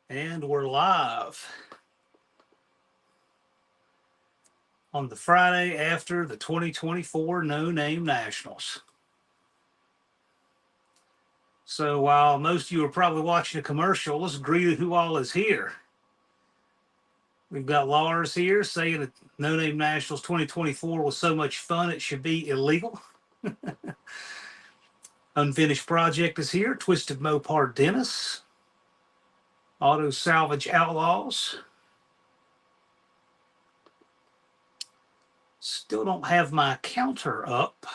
And we're live on the Friday after the 2024 No Name Nationals. So while most of you are probably watching a commercial, let's greet who all is here. We've got Lars here saying that No Name Nationals 2024 was so much fun it should be illegal. Unfinished Project is here. Twisted Mopar Dennis. Auto Salvage Outlaws. Still don't have my counter up.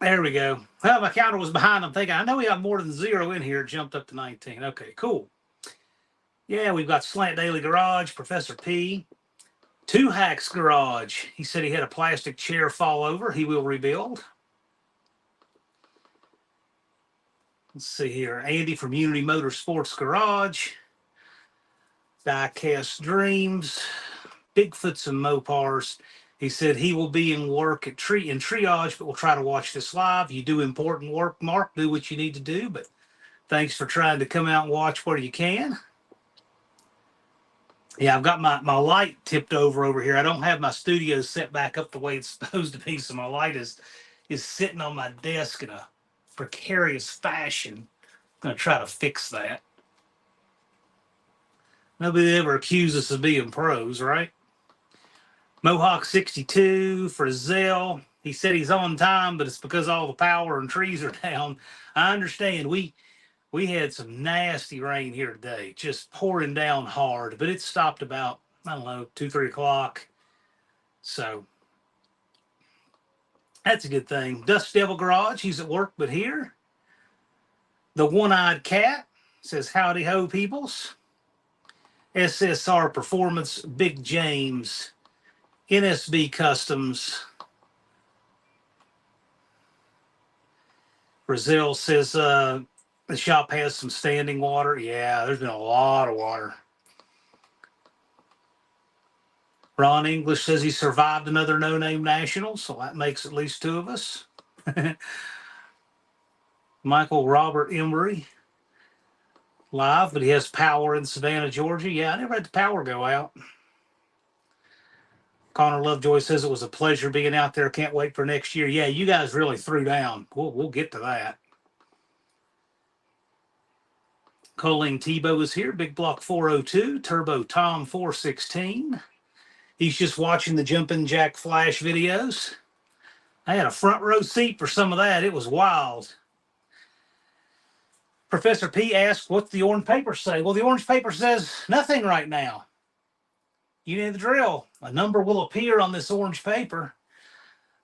There we go. Well, my counter was behind. I'm thinking, I know we have more than 0 in here. It jumped up to 19. Okay, cool. Yeah, we've got Slant Daily Garage, Professor P. Two Hacks Garage. He said he had a plastic chair fall over. He will rebuild. Let's see here. Andy from Unity Motorsports Garage. Diecast Dreams. Bigfoots and Mopars. He said he will be in work at in triage, but we'll try to watch this live. You do important work, Mark. Do what you need to do, but thanks for trying to come out and watch where you can. Yeah, I've got my light tipped over here. I don't have my studio set back up the way it's supposed to be, so my light is sitting on my desk in a precarious fashion. I'm going to try to fix that. Nobody ever accused us of being pros, right? Mohawk 62 for Zell. He said he's on time, but it's because all the power and trees are down. I understand. We had some nasty rain here today, just pouring down hard, but it stopped about, I don't know, 2, 3 o'clock. So that's a good thing. Dust Devil Garage, he's at work, but here. The One-Eyed Cat says, howdy ho, peoples. SSR Performance, Big James. NSB Customs. Brazil says the shop has some standing water. Yeah, there's been a lot of water. Ron English says he survived another no-name national, so that makes at least 2 of us. Michael Robert Emery, live, but he has power in Savannah, Georgia. Yeah, I never had the power go out. Connor Lovejoy says it was a pleasure being out there. Can't wait for next year. Yeah, you guys really threw down. We'll get to that. Colleen Tebow is here. Big Block 402. Turbo Tom 416. He's just watching the Jumpin' Jack Flash videos. I had a front row seat for some of that. It was wild. Professor P asked, what's the orange paper say? Well, the orange paper says nothing right now. You know the drill. A number will appear on this orange paper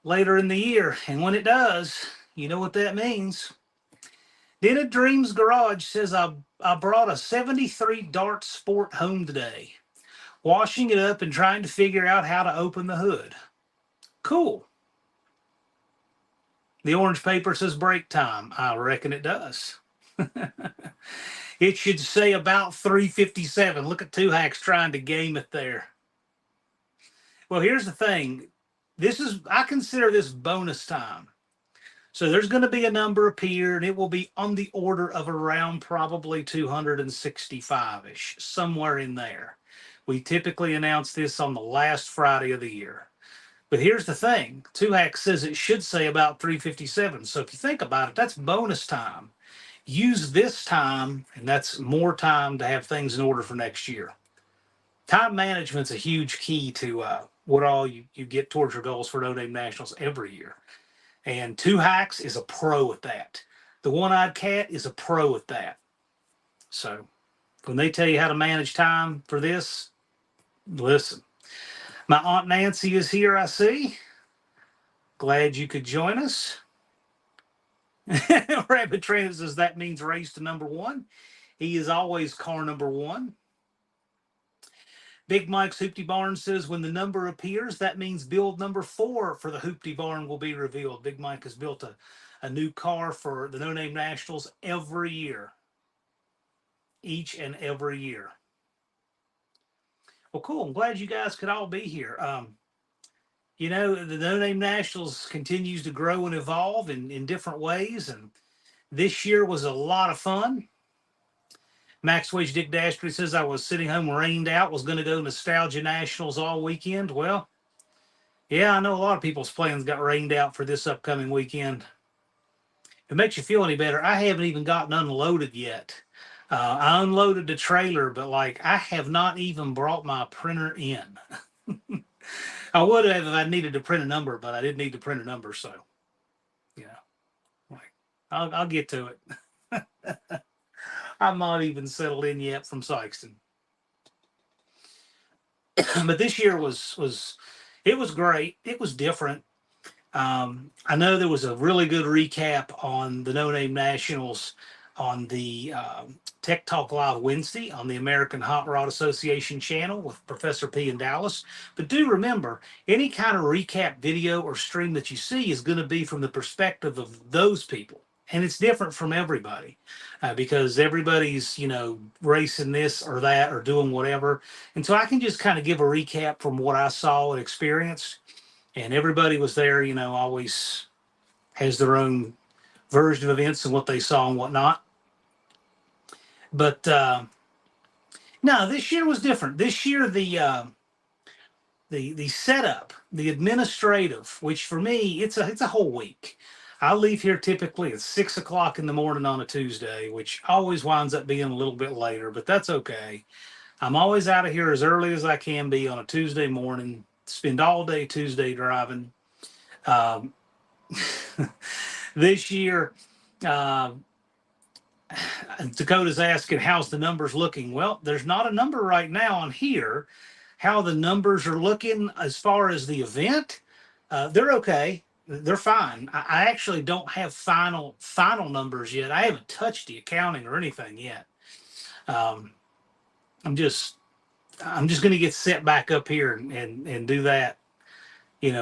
later in the year. And when it does, you know what that means. Dented Dreams Garage says, I brought a 73 Dart Sport home today. Washing it up and trying to figure out how to open the hood. Cool. The orange paper says break time. I reckon it does. It should say about 357. Look at Two Hacks trying to game it there. Well, here's the thing. I consider this bonus time. So there's going to be a number appear, and it will be on the order of around probably 265-ish, somewhere in there. We typically announce this on the last Friday of the year. But here's the thing. Two Hacks says it should say about 357. So if you think about it, that's bonus time. Use this time, and that's more time to have things in order for next year. Time management's a huge key to what all you get towards your goals for No Name Nationals every year. And Two Hacks is a pro at that. The One-Eyed Cat is a pro at that. So when they tell you how to manage time for this, listen. My Aunt Nancy is here, I see. Glad you could join us. Rabbit Trainer says that means race to number 1. He is always car number 1. Big Mike's Hoopty Barn says when the number appears, that means build number 4 for the Hoopty Barn will be revealed. Big Mike has built a new car for the No Name Nationals every year. Each and every year. Well, cool. I'm glad you guys could all be here. You know, the No Name Nationals continues to grow and evolve in different ways. And this year was a lot of fun. Max Wage Dick Dastry says I was sitting home rained out, was going to go Nostalgia Nationals all weekend. Well, yeah, I know a lot of people's plans got rained out for this upcoming weekend. If it makes you feel any better, I haven't even gotten unloaded yet. I unloaded the trailer, but like I have not even brought my printer in. I would have if I needed to print a number, but I didn't need to print a number, so you know, like I'll get to it. I'm not even settled in yet from Sykeston. But this year was it was great. It was different. I know there was a really good recap on the No Name Nationals on the Tech Talk Live Wednesday on the American Hot Rod Association channel with Professor P in Dallas. But do remember, any kind of recap video or stream that you see is going to be from the perspective of those people. And it's different from everybody because everybody's, racing this or that or doing whatever. And so I can just kind of give a recap from what I saw and experienced, and everybody was there, always has their own version of events and what they saw and whatnot. But no, this year was different. This year, the setup, the administrative, which for me, it's a whole week. I leave here typically at 6 o'clock in the morning on a Tuesday, which always winds up being a little bit later, but that's okay. I'm always out of here as early as I can be on a Tuesday morning. Spend all day Tuesday driving. Um, this year, uh, Dakota's asking, how's the numbers looking? Well, there's not a number right now on here. How the numbers are looking as far as the event, they're okay. They're fine. I actually don't have final numbers yet. I haven't touched the accounting or anything yet. Um, I'm just going to get set back up here and do that.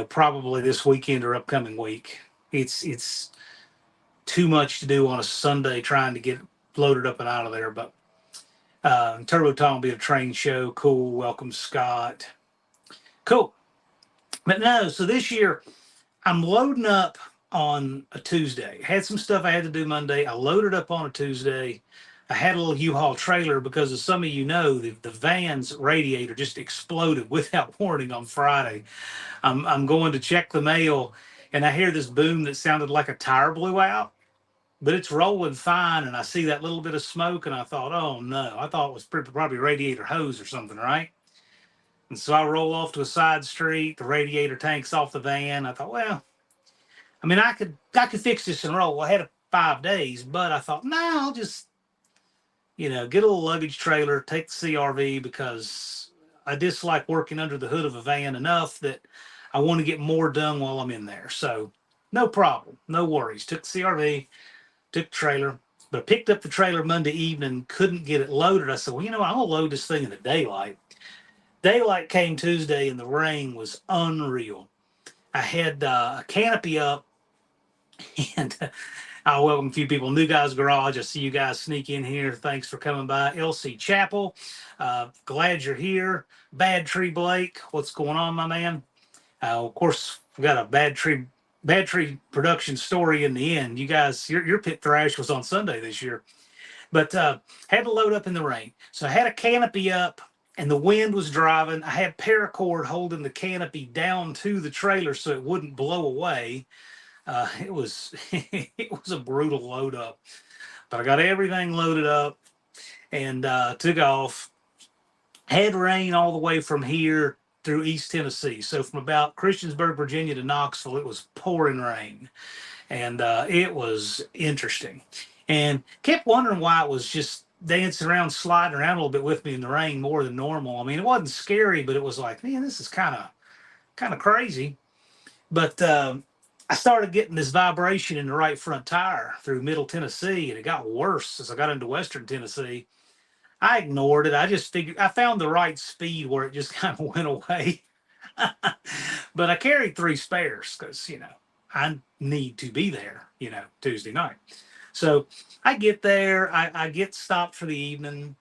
Probably this weekend or upcoming week. It's too much to do on a Sunday trying to get loaded up and out of there. But Turbo Tom will be a train show. Cool. Welcome, Scott. Cool. But no, so this year I'm loading up on a Tuesday. Had some stuff I had to do Monday. I loaded up on a Tuesday. I had a little U-Haul trailer because, as some of you know, the van's radiator just exploded without warning on Friday. I'm going to check the mail, and I hear this boom that sounded like a tire blew out, but it's rolling fine. And I see that little bit of smoke, and I thought, oh no, I thought it was probably radiator hose or something, right? And so I roll off to a side street. The radiator tank's off the van. I thought, well, I mean, I could fix this and roll. I had 5 days, but I thought, nah, I'll just get a little luggage trailer, take the CRV because I dislike working under the hood of a van enough that I want to get more done while I'm in there. So no problem, no worries. Took the CRV, took the trailer, but I picked up the trailer Monday evening, couldn't get it loaded. I said, well, I'm gonna load this thing in the daylight. Daylight came Tuesday and the rain was unreal. I had a canopy up and I'll welcome a few people. New Guys Garage. I see you guys sneak in here. Thanks for coming by. LC Chapel. Glad you're here. Bad Tree Blake. What's going on, my man? Of course, we got a Bad Tree production story in the end. You guys, your pit thrash was on Sunday this year. But had to load up in the rain. So I had a canopy up and the wind was driving. I had paracord holding the canopy down to the trailer so it wouldn't blow away. It was it was a brutal load up, but I got everything loaded up and took off. Had rain all the way from here through East Tennessee. So from about Christiansburg, Virginia to Knoxville, it was pouring rain, and it was interesting. And kept wondering why it was just dancing around, sliding around a little bit with me in the rain more than normal. I mean, it wasn't scary, but it was like, man, this is kind of crazy. But I started getting this vibration in the right front tire through Middle Tennessee, and it got worse as I got into Western Tennessee. I ignored it. I just figured I found the right speed where it just kind of went away. But I carried 3 spares because, I need to be there, Tuesday night. So I get there, I get stopped for the evening,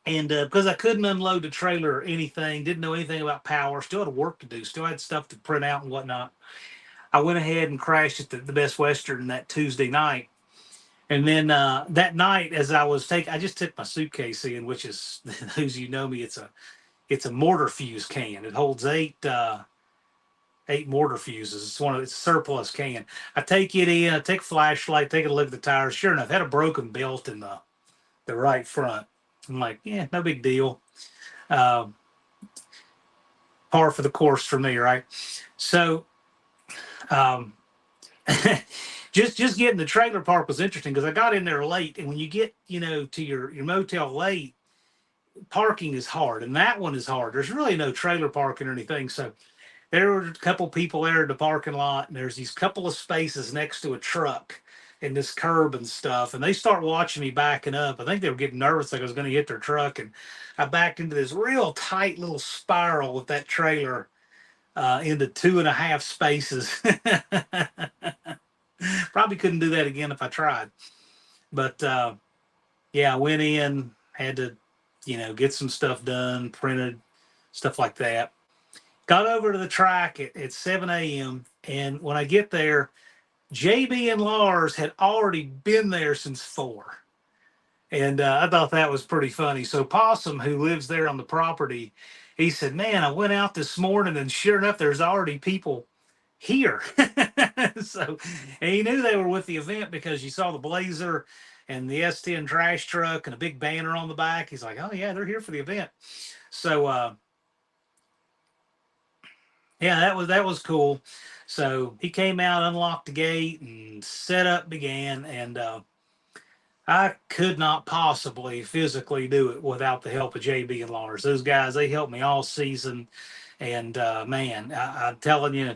And because I couldn't unload the trailer or anything, didn't know anything about power, still had work to do, still had stuff to print out and whatnot. I went ahead and crashed at the Best Western that Tuesday night. And then that night, as I was taking, I just took my suitcase in, which is, those of you know me, it's a mortar fuse can. It holds eight mortar fuses. It's a surplus can. I take it in, I take a flashlight, take a look at the tires. Sure enough, had a broken belt in the right front. I'm like, yeah, no big deal. Uh, Par for the course for me, right? So, um, just getting the trailer park was interesting because I got in there late, and when you get to your motel late, parking is hard, and that one is hard. There's really no trailer parking or anything, so there were a couple people there in the parking lot, and there's these couple of spaces next to a truck and this curb and stuff. And they start watching me backing up. I think they were getting nervous like I was going to hit their truck. And I backed into this real tight little spiral with that trailer into 2.5 spaces. Probably couldn't do that again if I tried. But yeah, I went in, had to, get some stuff done, printed, stuff like that. Got over to the track at 7 a.m. And when I get there, JB and Lars had already been there since 4. And I thought that was pretty funny. So Possum, who lives there on the property, he said, man, I went out this morning and sure enough, there's already people here. So, and he knew they were with the event because you saw the Blazer and the S10 trash truck and a big banner on the back. He's like, oh yeah, they're here for the event. So, yeah, that was cool. So he came out, unlocked the gate, and setup began. And I could not possibly physically do it without the help of JB and Lars. Those guys, they helped me all season. And man, I'm telling you,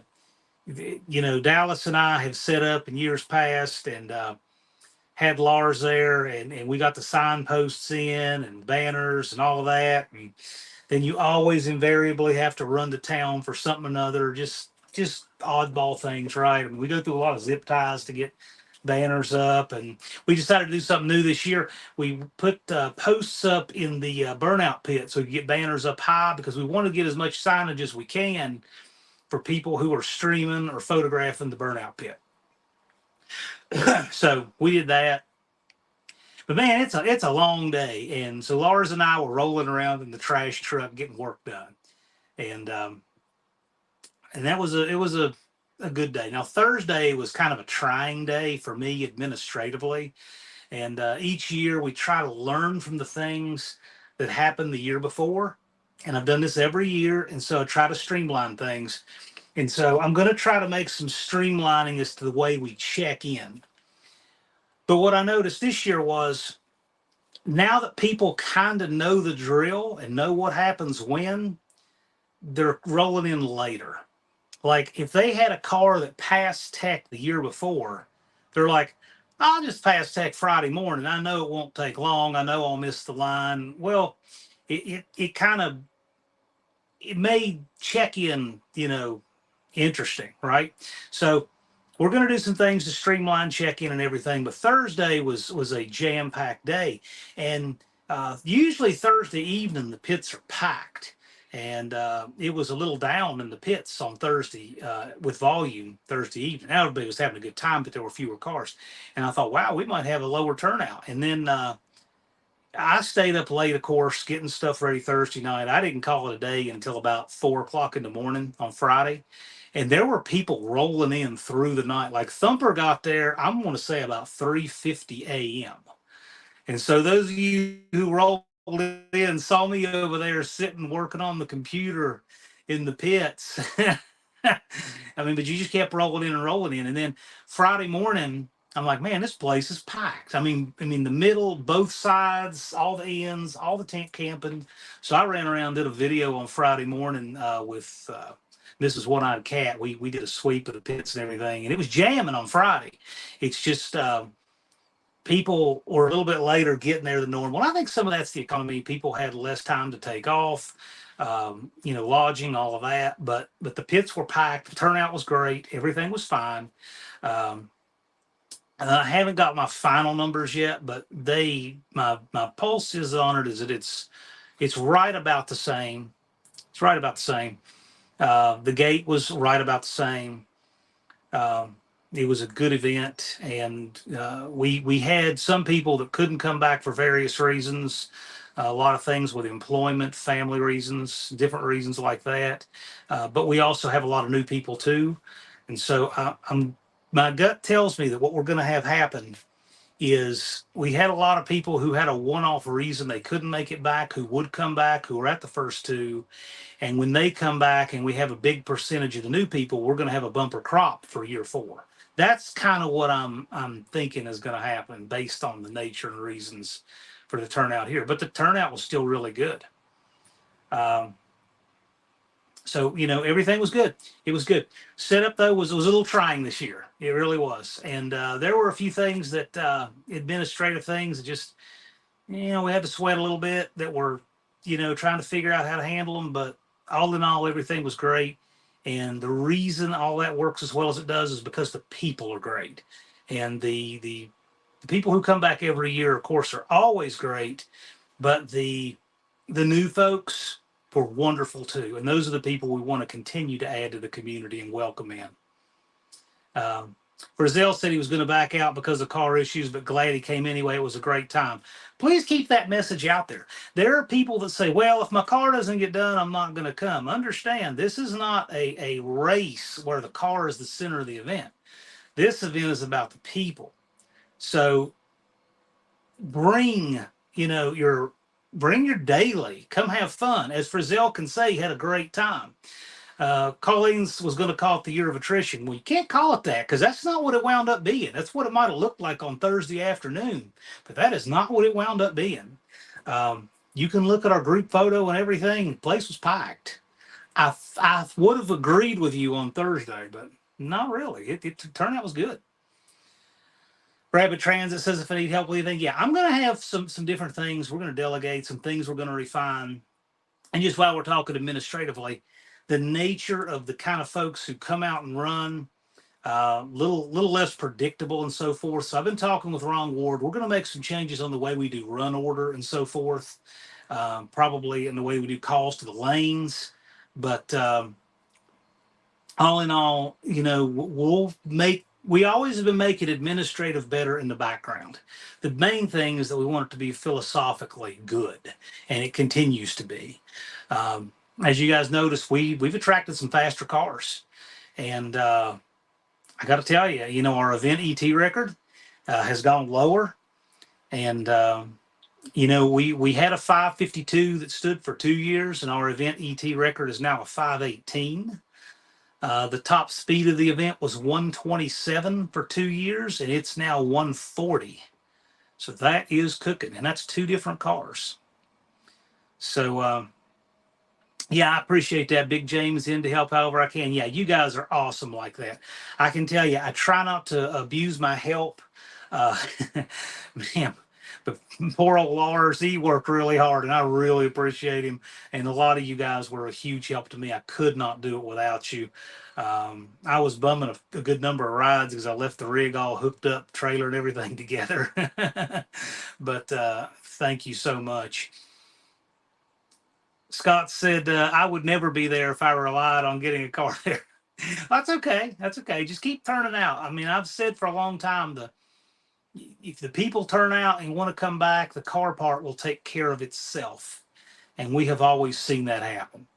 Dallas and I have set up in years past, and had Lars there, and we got the signposts in and banners and all of that. And then you always invariably have to run to town for something or another, just oddball things, right? I mean, we go through a lot of zip ties to get banners up, and we decided to do something new this year. We put posts up in the Burnout pit so we can get banners up high because we want to get as much signage as we can for people who are streaming or photographing the Burnout pit. So we did that. But man, it's a long day, and so Lars and I were rolling around in the trash truck getting work done, and it was a good day. Now Thursday was kind of a trying day for me administratively, and each year we try to learn from the things that happened the year before, and I've done this every year, and so I try to streamline things, and so I'm going to try to make some streamlining as to the way we check in. But what I noticed this year was now that people kind of know the drill and know what happens when, they're rolling in later. Like if they had a car that passed tech the year before, they're like, I'll just pass tech Friday morning. I know it won't take long. I know I'll miss the line. Well, it kind of it made check in, interesting, right? So we're going to do some things to streamline check-in and everything. But Thursday was a jam-packed day, and usually Thursday evening the pits are packed, and it was a little down in the pits on Thursday with volume Thursday evening. Now everybody was having a good time, but there were fewer cars, and I thought, wow, we might have a lower turnout. And then I stayed up late, of course, getting stuff ready Thursday night. I didn't call it a day until about 4 o'clock in the morning on Friday. And there were people rolling in through the night. Like Thumper got there, I'm going to say about 3:50 a.m. And so those of you who rolled in saw me over there sitting working on the computer in the pits. I mean, but you just kept rolling in and rolling in. And then Friday morning, I'm like, man, this place is packed. I mean, the middle, both sides, all the ends, all the tent camping. So I ran around, did a video on Friday morning with Mrs. One-Eyed Cat. We did a sweep of the pits and everything, and it was jamming on Friday. It's just people were a little bit later getting there than normal. And I think some of that's the economy. People had less time to take off, lodging, all of that. But the pits were packed. The turnout was great. Everything was fine. Um, I haven't got my final numbers yet, but my pulse is on it is that it's right about the same. It's right about the same. The gate was right about the same. Um, it was a good event, and we had some people that couldn't come back for various reasons. A lot of things with employment, family reasons, different reasons like that. But we also have a lot of new people too, and so I'm my gut tells me that what we're going to have happen is we had a lot of people who had a one-off reason they couldn't make it back, who would come back, who were at the first two, and when they come back and we have a big percentage of the new people, we're going to have a bumper crop for year four. That's kind of what I'm thinking is going to happen based on the nature and reasons for the turnout here. But the turnout was still really good. Um, so everything was good. It was good. Setup though was a little trying this year. It really was, and there were a few things that administrative things that just we had to sweat a little bit that were, trying to figure out how to handle them. But all in all, everything was great. And the reason all that works as well as it does is because the people are great. And the people who come back every year, of course, are always great. But the new folks were wonderful too. And those are the people we want to continue to add to the community and welcome in. Um, Brazil said he was going to back out because of car issues, but glad he came anyway. It was a great time. Please keep that message out there. There are people that say, well, if my car doesn't get done, I'm not going to come. Understand, this is not a race where the car is the center of the event. This event is about the people. So bring, bring your daily. Come have fun. As Frizzell can say, he had a great time. Colleen's was going to call it the year of attrition. Well, you can't call it that because that's not what it wound up being. That's what it might have looked like on Thursday afternoon, but that is not what it wound up being. You can look at our group photo and everything. The place was packed. I would have agreed with you on Thursday, but not really. It turnout was good. Rabbit Transit says if I need help with anything, yeah, I'm going to have some different things. We're going to delegate some things. We're going to refine. And just while we're talking administratively, the nature of the kind of folks who come out and run, little less predictable and so forth. So I've been talking with Ron Ward. We're going to make some changes on the way we do run order and so forth, probably in the way we do calls to the lanes. But all in all, we always have been making administrative better in the background. The main thing is that we want it to be philosophically good, and it continues to be. As you guys notice, we've attracted some faster cars, and I got to tell you, our event ET record has gone lower, and we had a 552 that stood for 2 years, and our event ET record is now a 518. The top speed of the event was 127 for 2 years, and it's now 140. So that is cooking, and that's two different cars. So, yeah, I appreciate that. Big James in to help however I can. Yeah, you guys are awesome like that. I can tell you, I try not to abuse my help. Uh, man, but poor old Lars, he worked really hard, and I really appreciate him. And a lot of you guys were a huge help to me. I could not do it without you. I was bumming a good number of rides because I left the rig all hooked up, trailer and everything together. But thank you so much. Scott said, I would never be there if I relied on getting a car there. That's okay. That's okay. Just keep turning out. I mean, I've said for a long time, if the people turn out and want to come back, the car part will take care of itself. And we have always seen that happen.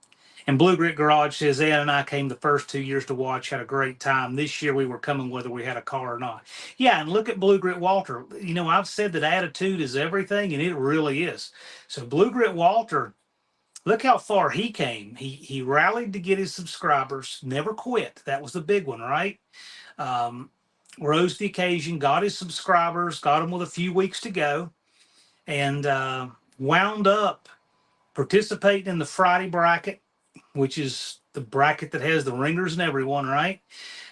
And Blue Grit Garage says, Ed and I came the first 2 years to watch, had a great time. This year we were coming whether we had a car or not. Yeah, and look at Blue Grit Walter. I've said that attitude is everything, and it really is. So Blue Grit Walter, look how far he came. He rallied to get his subscribers, never quit. That was the big one, right? Rose to the occasion, got his subscribers, got them with a few weeks to go, and wound up participating in the Friday bracket, which is the bracket that has the ringers and everyone, right?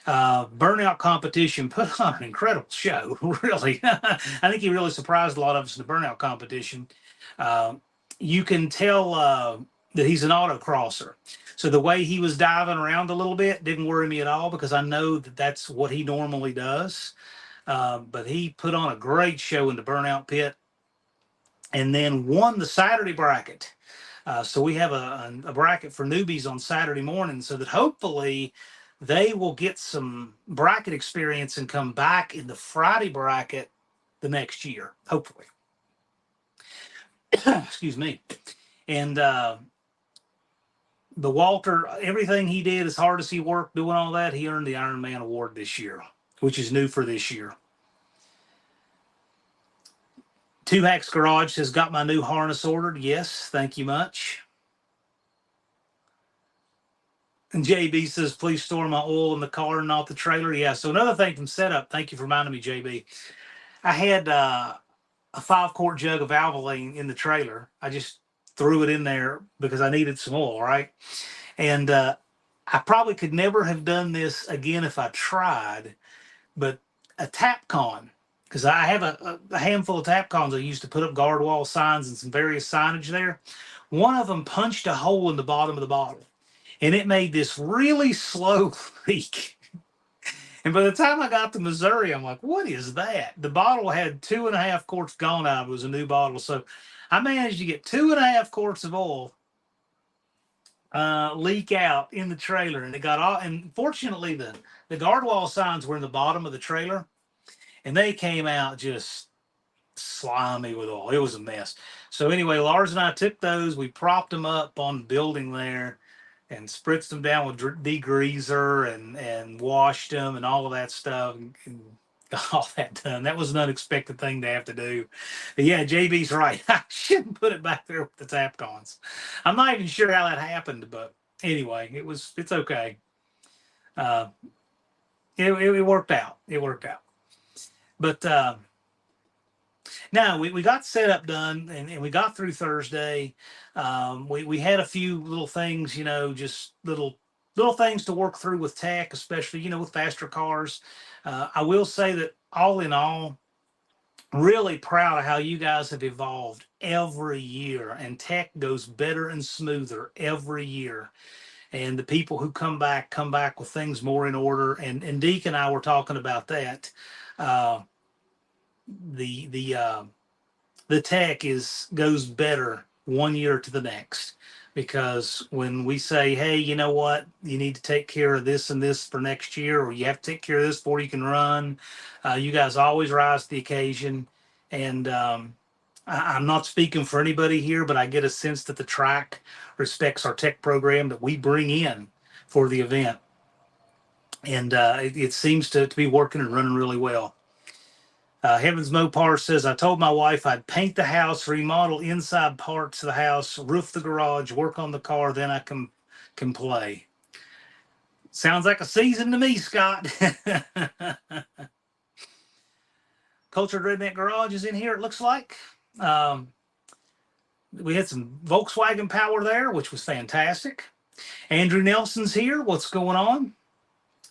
Burnout competition put on an incredible show, really. I think he really surprised a lot of us in the Burnout competition. You can tell that he's an autocrosser. So the way he was diving around a little bit didn't worry me at all because I know that that's what he normally does. But he put on a great show in the Burnout pit and then won the Saturday bracket. So we have a bracket for newbies on Saturday morning so that hopefully they will get some bracket experience and come back in the Friday bracket the next year, hopefully. Excuse me. And the Walter, everything he did, as hard as he worked doing all that, he earned the Iron Man award this year, which is new for this year. Two Hacks Garage has got my new harness ordered. Yes, thank you much. And JB says, please store my oil in the car and not the trailer. Yeah, so another thing from setup, thank you for reminding me, JB. I had a 5-quart jug of Valvoline in the trailer. I just threw it in there because I needed some oil, right? And I probably could never have done this again if I tried, but a Tapcon, because I have a handful of Tapcons I used to put up guard wall signs and some various signage there. One of them punched a hole in the bottom of the bottle, and it made this really slow leak. And by the time I got to Missouri, I'm like, what is that? The bottle had 2.5 quarts gone out. It was a new bottle. So I managed to get 2.5 quarts of oil leak out in the trailer. And it got all, and fortunately, the guard wall signs were in the bottom of the trailer, and they came out just slimy with oil. It was a mess. So anyway, Lars and I took those, we propped them up on the building there and spritzed them down with degreaser and washed them and all of that stuff and got all that done. That was an unexpected thing to have to do. But yeah, JB's right. I shouldn't put it back there with the Tapcons. I'm not even sure how that happened, but anyway, it's okay. Uh, it worked out. It worked out. But now we got setup done and we got through Thursday. We had a few little things, just little things to work through with tech, especially, with faster cars. I will say that all in all, really proud of how you guys have evolved every year, and tech goes better and smoother every year. And the people who come back with things more in order. And Deke and I were talking about that. Uh, the tech goes better one year to the next, because when we say, hey, you know what, you need to take care of this and this for next year, or you have to take care of this before you can run, you guys always rise to the occasion. And I'm not speaking for anybody here, but I get a sense that the track respects our tech program that we bring in for the event, and it seems to be working and running really well. Heavens Mopar says, I told my wife I'd paint the house, remodel inside parts of the house, roof the garage, work on the car, then I can play. Sounds like a season to me, Scott. Cultured Redneck Garage is in here, it looks like. We had some Volkswagen power there, which was fantastic. Andrew Nelson's here. What's going on?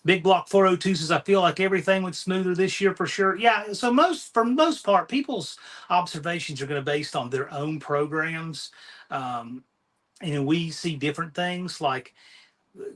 Big Block 402 says, I feel like everything went smoother this year for sure. Yeah, so for the most part, people's observations are going to be based on their own programs. We see different things. Like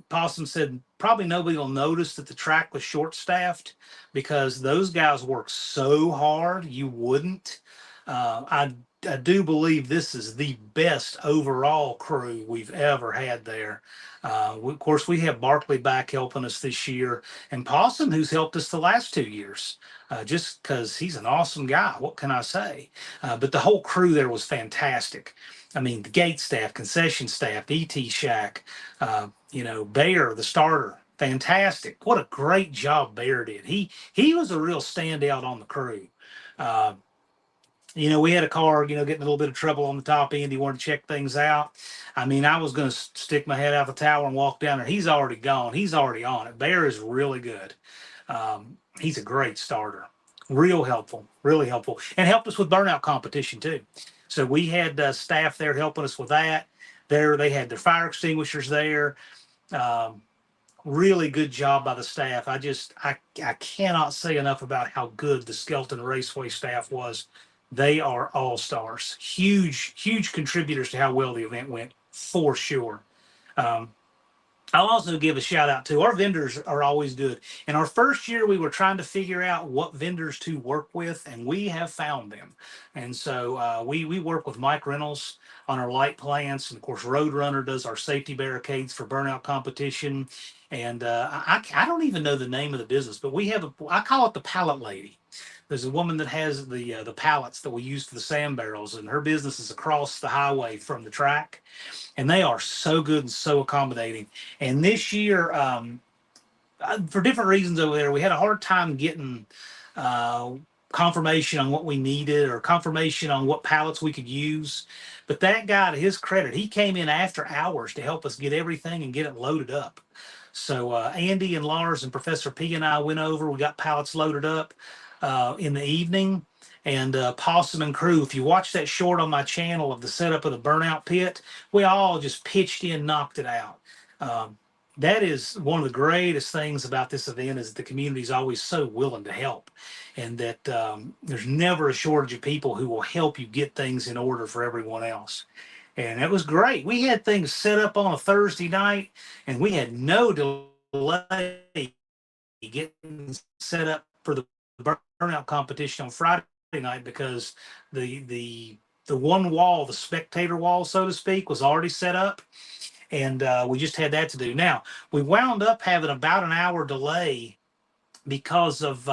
Possum said, probably nobody will notice that the track was short-staffed because those guys work so hard, you wouldn't. I do believe this is the best overall crew we've ever had there. Of course, we have Barkley back helping us this year, and Possum, who's helped us the last 2 years, just because he's an awesome guy. What can I say? But the whole crew there was fantastic. I mean, the gate staff, concession staff, ET Shack, Bear, the starter, fantastic. What a great job Bear did. He was a real standout on the crew. We had a car, getting a little bit of trouble on the top end. He wanted to check things out. I mean, I was going to stick my head out the tower and walk down there. He's already gone. He's already on it. Bear is really good. He's a great starter. Real helpful, really helpful. And helped us with burnout competition, too. So we had staff there helping us with that. They had their fire extinguishers there. Really good job by the staff. I cannot say enough about how good the Skelton Raceway staff was. They are all stars, huge contributors to how well the event went, for sure. I'll also give a shout out to our vendors are always good. In our first year, we were trying to figure out what vendors to work with, and we have found them. And so we work with Mike Reynolds on our light plants, and of course Roadrunner does our safety barricades for burnout competition. And I don't even know the name of the business, but we have I call it the pallet lady. There's a woman that has the pallets that we use for the sand barrels, and her business is across the highway from the track, and they are so good and so accommodating. And this year, for different reasons over there, we had a hard time getting uh, confirmation on what we needed or confirmation on what pallets we could use. But that guy, to his credit, he came in after hours to help us get everything and get it loaded up. So Andy and Lars and Professor P and I went over. We got pallets loaded up in the evening. And Possum and crew, if you watch that short on my channel of the setup of the burnout pit, we all just pitched in, knocked it out. Um, that is one of the greatest things about this event is that the community is always so willing to help, and that there's never a shortage of people who will help you get things in order for everyone else. And it was great. We had things set up on a Thursday night, and we had no delay getting set up for the burnout competition on Friday night because the one wall, the spectator wall, so to speak, was already set up, and we just had that to do. Now we wound up having about an hour delay because of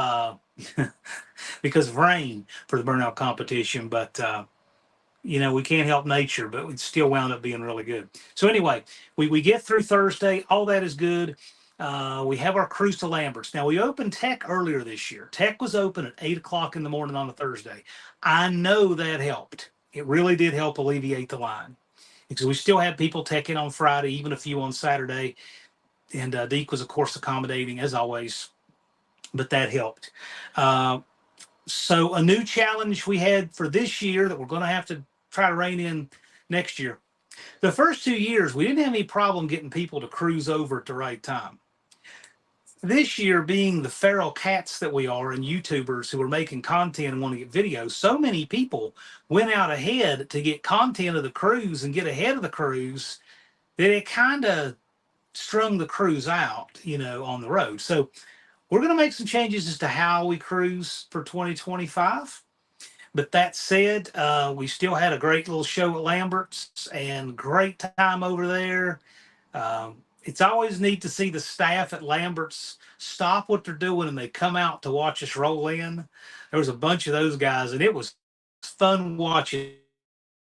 because of rain for the burnout competition, but we can't help nature, but it still wound up being really good. So anyway, we get through Thursday. All that is good. We have our cruise to Lambert's. Now, we opened Tech earlier this year. Tech was open at 8 o'clock in the morning on a Thursday. I know that helped. It really did help alleviate the line because we still had people teching on Friday, even a few on Saturday. And Deke was, of course, accommodating as always, but that helped. So a new challenge we had for this year that we're going to have to try to rein in next year. The first 2 years, we didn't have any problem getting people to cruise over at the right time. This year, being the feral cats that we are and YouTubers who are making content and want to get videos, so many people went out ahead to get content of the cruise and get ahead of the cruise that it kind of strung the cruise out, on the road. So we're going to make some changes as to how we cruise for 2025. But that said, we still had a great little show at Lambert's and great time over there. It's always neat to see the staff at Lambert's stop what they're doing and they come out to watch us roll in. There was a bunch of those guys, and it was fun watching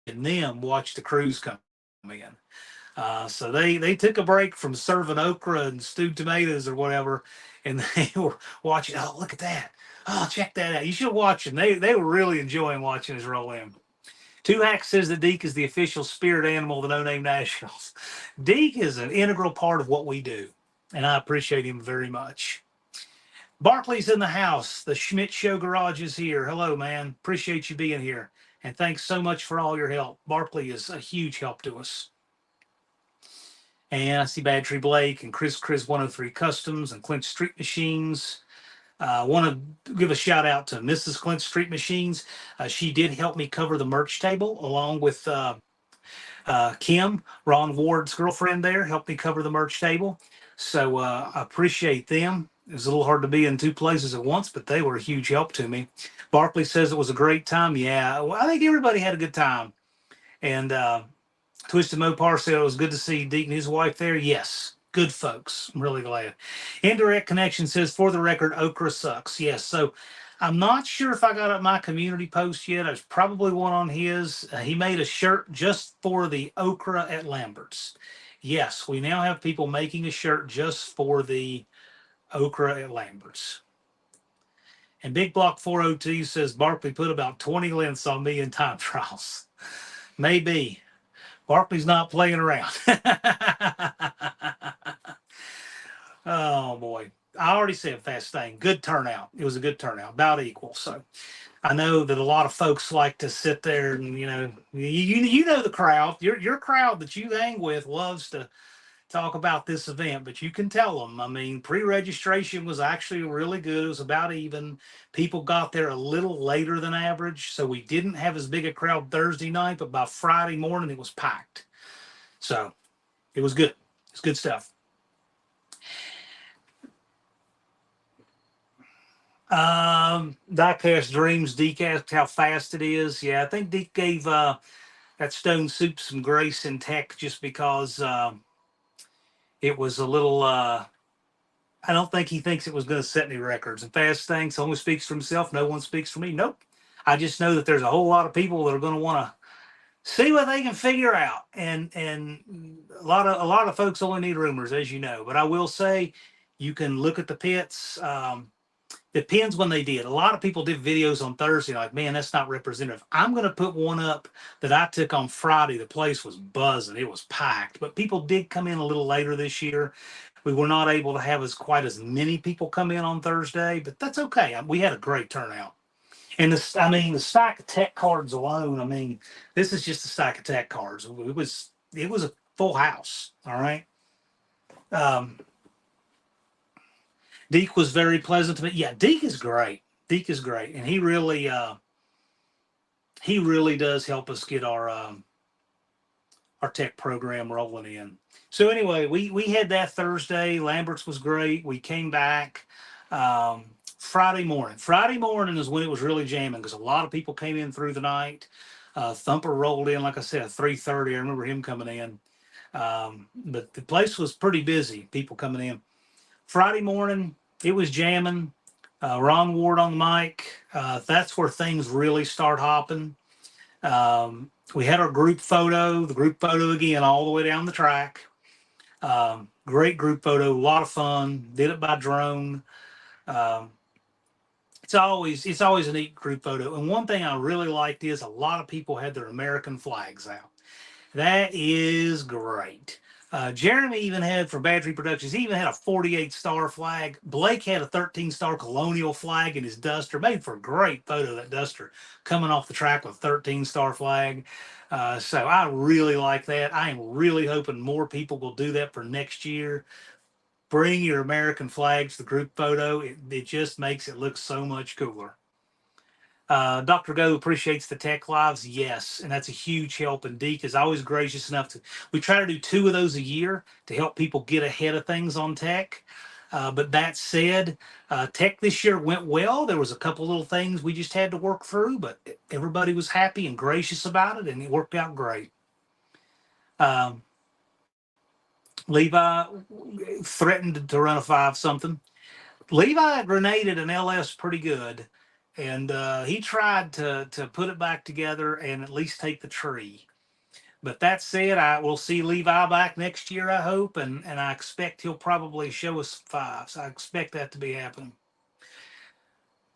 them watch the crews come in. So they took a break from serving okra and stewed tomatoes or whatever, and they were watching. Oh, look at that! Oh, check that out! You should watch them. They were really enjoying watching us roll in. Two Hack says that Deke is the official spirit animal of the No Name Nationals. Deke is an integral part of what we do, and I appreciate him very much. Barkley's in the house. The Schmidt Show Garage is here. Hello, man. Appreciate you being here, and thanks so much for all your help. Barkley is a huge help to us. And I see Bad Tree Blake and Chris 103 Customs and Clint Street Machines. I want to give a shout out to Mrs. Clint Street Machines. She did help me cover the merch table along with Kim, Ron Ward's girlfriend there, helped me cover the merch table. So I appreciate them. It was a little hard to be in two places at once, but they were a huge help to me. Barkley says it was a great time. Yeah, well, I think everybody had a good time. And Twisted Mopar said it was good to see Deke and his wife there. Yes, good folks. I'm really glad. Indirect Connection says, for the record, okra sucks. Yes, so I'm not sure if I got up my community post yet. There's probably one on his. He made a shirt just for the okra at Lambert's. Yes, we now have people making a shirt just for the okra at Lambert's. And Big Block 402 says, Barkley put about 20 lengths on me in time trials. Maybe. Barkley's not playing around. Oh, boy. I already said Fast Thing. Good turnout. It was a good turnout, about equal. So I know that a lot of folks like to sit there and, you know the crowd. Your crowd that you hang with loves to talk about this event, but you can tell them. I mean, pre-registration was actually really good. It was about even. People got there a little later than average, so we didn't have as big a crowd Thursday night, but by Friday morning it was packed. So it was good. It's good stuff. Diecast Dreams, Deke asked how fast it is. Yeah, I think Deke gave that Stone Soup some grace in tech just because it was a little. I don't think he thinks it was going to set any records. And Fast Thanks only speaks for himself. No one speaks for me. Nope. I just know that there's a whole lot of people that are going to want to see what they can figure out, and a lot of folks only need rumors, as you know. But I will say, you can look at the pits. Depends when they did. A lot of people did videos on Thursday, like, man, that's not representative. I'm going to put one up that I took on Friday. The place was buzzing, it was packed, but people did come in a little later this year. We were not able to have as quite as many people come in on Thursday, but that's okay. We had a great turnout. And the stack of tech cards alone. I mean, this is just a stack of tech cards. It was a full house. All right. Um, Deke was very pleasant to me. Yeah, Deke is great. Deke is great, and he really does help us get our tech program rolling in. So anyway, we had that Thursday. Lambert's was great. We came back Friday morning. Friday morning is when it was really jamming because a lot of people came in through the night. Thumper rolled in, like I said, at 3:30. I remember him coming in. But the place was pretty busy, people coming in. Friday morning, it was jamming. Ron Ward on the mic. That's where things really start hopping. We had our group photo, the group photo again, all the way down the track. Great group photo, a lot of fun. Did it by drone. Um, it's always a neat group photo. And one thing I really liked is a lot of people had their American flags out. That is great. Jeremy even had for Battery Productions, he even had a 48 star flag. Blake had a 13-star colonial flag in his Duster. Made for a great photo, that Duster coming off the track with 13-star flag. So I really like that. I am really hoping more people will do that for next year. Bring your American flags to the group photo. It just makes it look so much cooler. Dr. Go appreciates the tech lives. Yes, and that's a huge help. And Deke is always gracious enough to. We try to do two of those a year to help people get ahead of things on tech. But that said, tech this year went well. There was a couple little things we just had to work through, but everybody was happy and gracious about it, and it worked out great. Um, Levi threatened to run a five something. Levi grenaded an LS pretty good, and he tried to put it back together and at least take the tree. But that said, I will see Levi back next year, I hope, and I expect he'll probably show us fives. I expect that to be happening.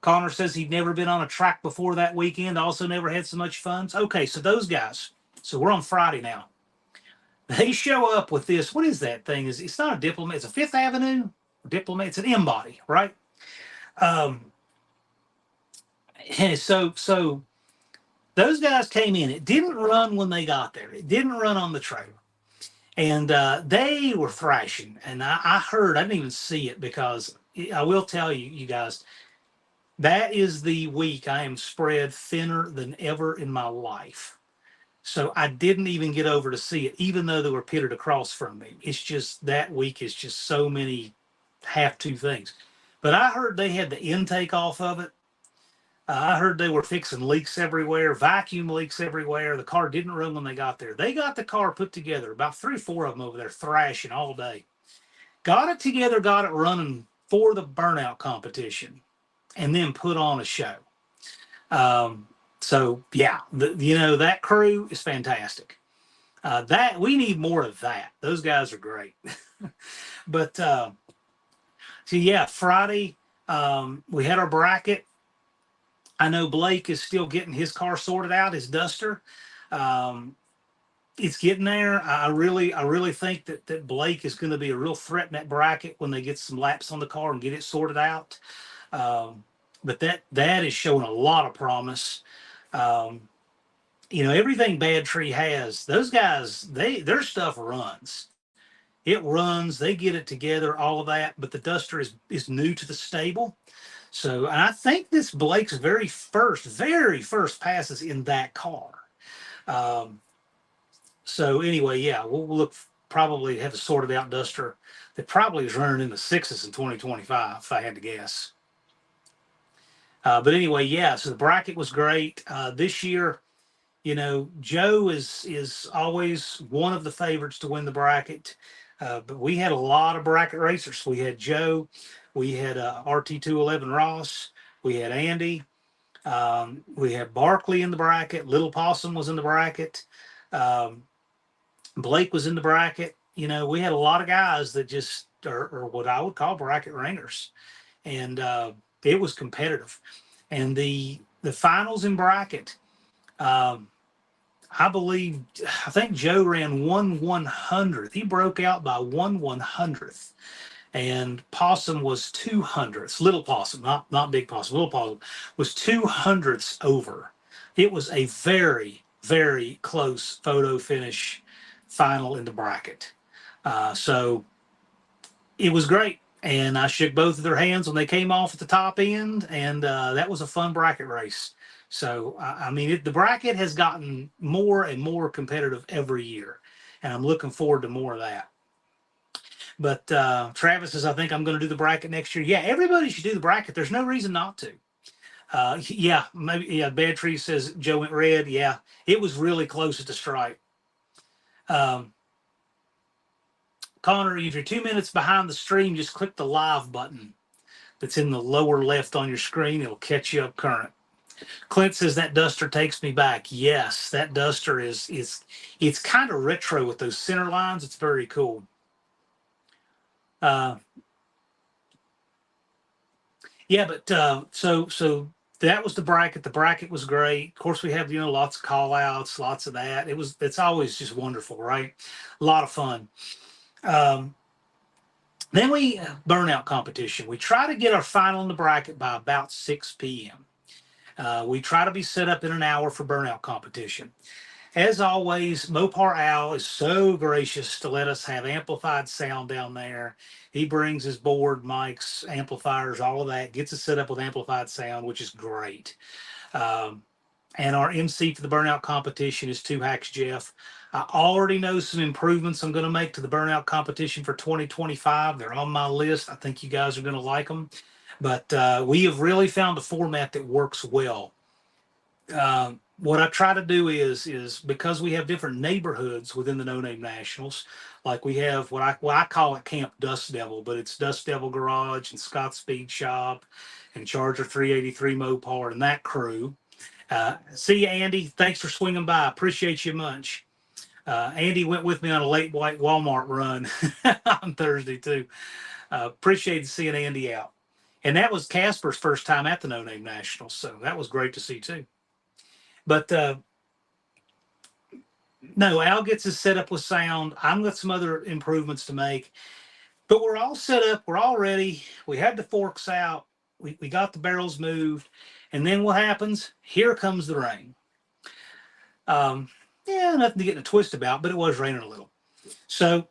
Connor says he'd never been on a track before that weekend, also never had so much fun. Okay, so those guys. So we're on Friday now. They show up with this. What is that thing? It's not a Diplomat, it's a Fifth Avenue Diplomat, it's an M-body, right? Um, so those guys came in. It didn't run when they got there. It didn't run on the trailer, and they were thrashing. And I heard. I didn't even see it because I will tell you, you guys, that is the week I am spread thinner than ever in my life. So I didn't even get over to see it, even though they were pitted across from me. It's just that week is just so many have to things. But I heard they had the intake off of it. I heard they were fixing leaks everywhere, vacuum leaks everywhere. The car didn't run when they got there. They got the car put together, about 3 or 4 of them over there thrashing all day. Got it together, got it running for the burnout competition, and then put on a show. Um, so yeah, that crew is fantastic. That we need more of that. Those guys are great. But so yeah, Friday we had our bracket. I know Blake is still getting his car sorted out, his Duster. Um, it's getting there. I really think that Blake is going to be a real threat in that bracket when they get some laps on the car and get it sorted out. Um, but that is showing a lot of promise. Um, everything Bad Tree has, those guys, their stuff runs. It runs. They get it together, all of that. But the Duster is new to the stable. So, and I think this Blake's very first passes in that car. Um, so anyway, yeah, we'll look probably have a sorted out Duster that probably is running in the sixes in 2025, if I had to guess. But anyway, yeah. So the bracket was great this year. Joe is always one of the favorites to win the bracket. But we had a lot of bracket racers. We had Joe, we had RT211 Ross, we had Andy, we had Barkley in the bracket. Little Possum was in the bracket. Um, Blake was in the bracket. We had a lot of guys that just are what I would call bracket ringers, and it was competitive. And the finals in bracket. Um, I think Joe ran 1/100th. He broke out by 1/100th. And Possum was 200ths. Little Possum, not Big Possum. Little Possum was 200ths over. It was a very, very close photo finish final in the bracket. So it was great. And I shook both of their hands when they came off at the top end, and that was a fun bracket race. So I mean, the bracket has gotten more and more competitive every year, and I'm looking forward to more of that. But Travis says, I think I'm going to do the bracket next year. Yeah, everybody should do the bracket. There's no reason not to. Yeah, maybe. Yeah, Bad Tree says Joe went red. Yeah, it was really close at the stripe. Um, Connor, if you're 2 minutes behind the stream, just click the live button that's in the lower left on your screen. It'll catch you up current. Clint says that duster takes me back. Yes, that duster is it's kind of retro with those center lines. It's very cool. Uh, yeah, but so that was the bracket. The bracket was great. Of course, we have lots of call outs, lots of that. It's always just wonderful, right? A lot of fun. Then we burnout competition. We try to get our final in the bracket by about 6 p.m. We try to be set up in an hour for burnout competition. As always, Mopar Al is so gracious to let us have amplified sound down there. He brings his board, mics, amplifiers, all of that, gets us set up with amplified sound, which is great. Um, and our MC for the burnout competition is Two Hacks Jeff. I already know some improvements I'm going to make to the burnout competition for 2025. They're on my list. I think you guys are going to like them. But we have really found a format that works well. What I try to do is because we have different neighborhoods within the No Name Nationals, like we have what I call it Camp Dust Devil, but it's Dust Devil Garage and Scott Speed Shop and Charger 383 Mopar and that crew. See you, Andy. Thanks for swinging by. Appreciate you much. Andy went with me on a late white Walmart run on Thursday too. Appreciate seeing Andy out. And that was Casper's first time at the No Name Nationals, so that was great to see too. But no, Al gets us set up with sound. I've got some other improvements to make, but we're all set up. We're all ready. We had the forks out. We got the barrels moved, and then what happens? Here comes the rain. Yeah, nothing to get in a twist about, but it was raining a little. So,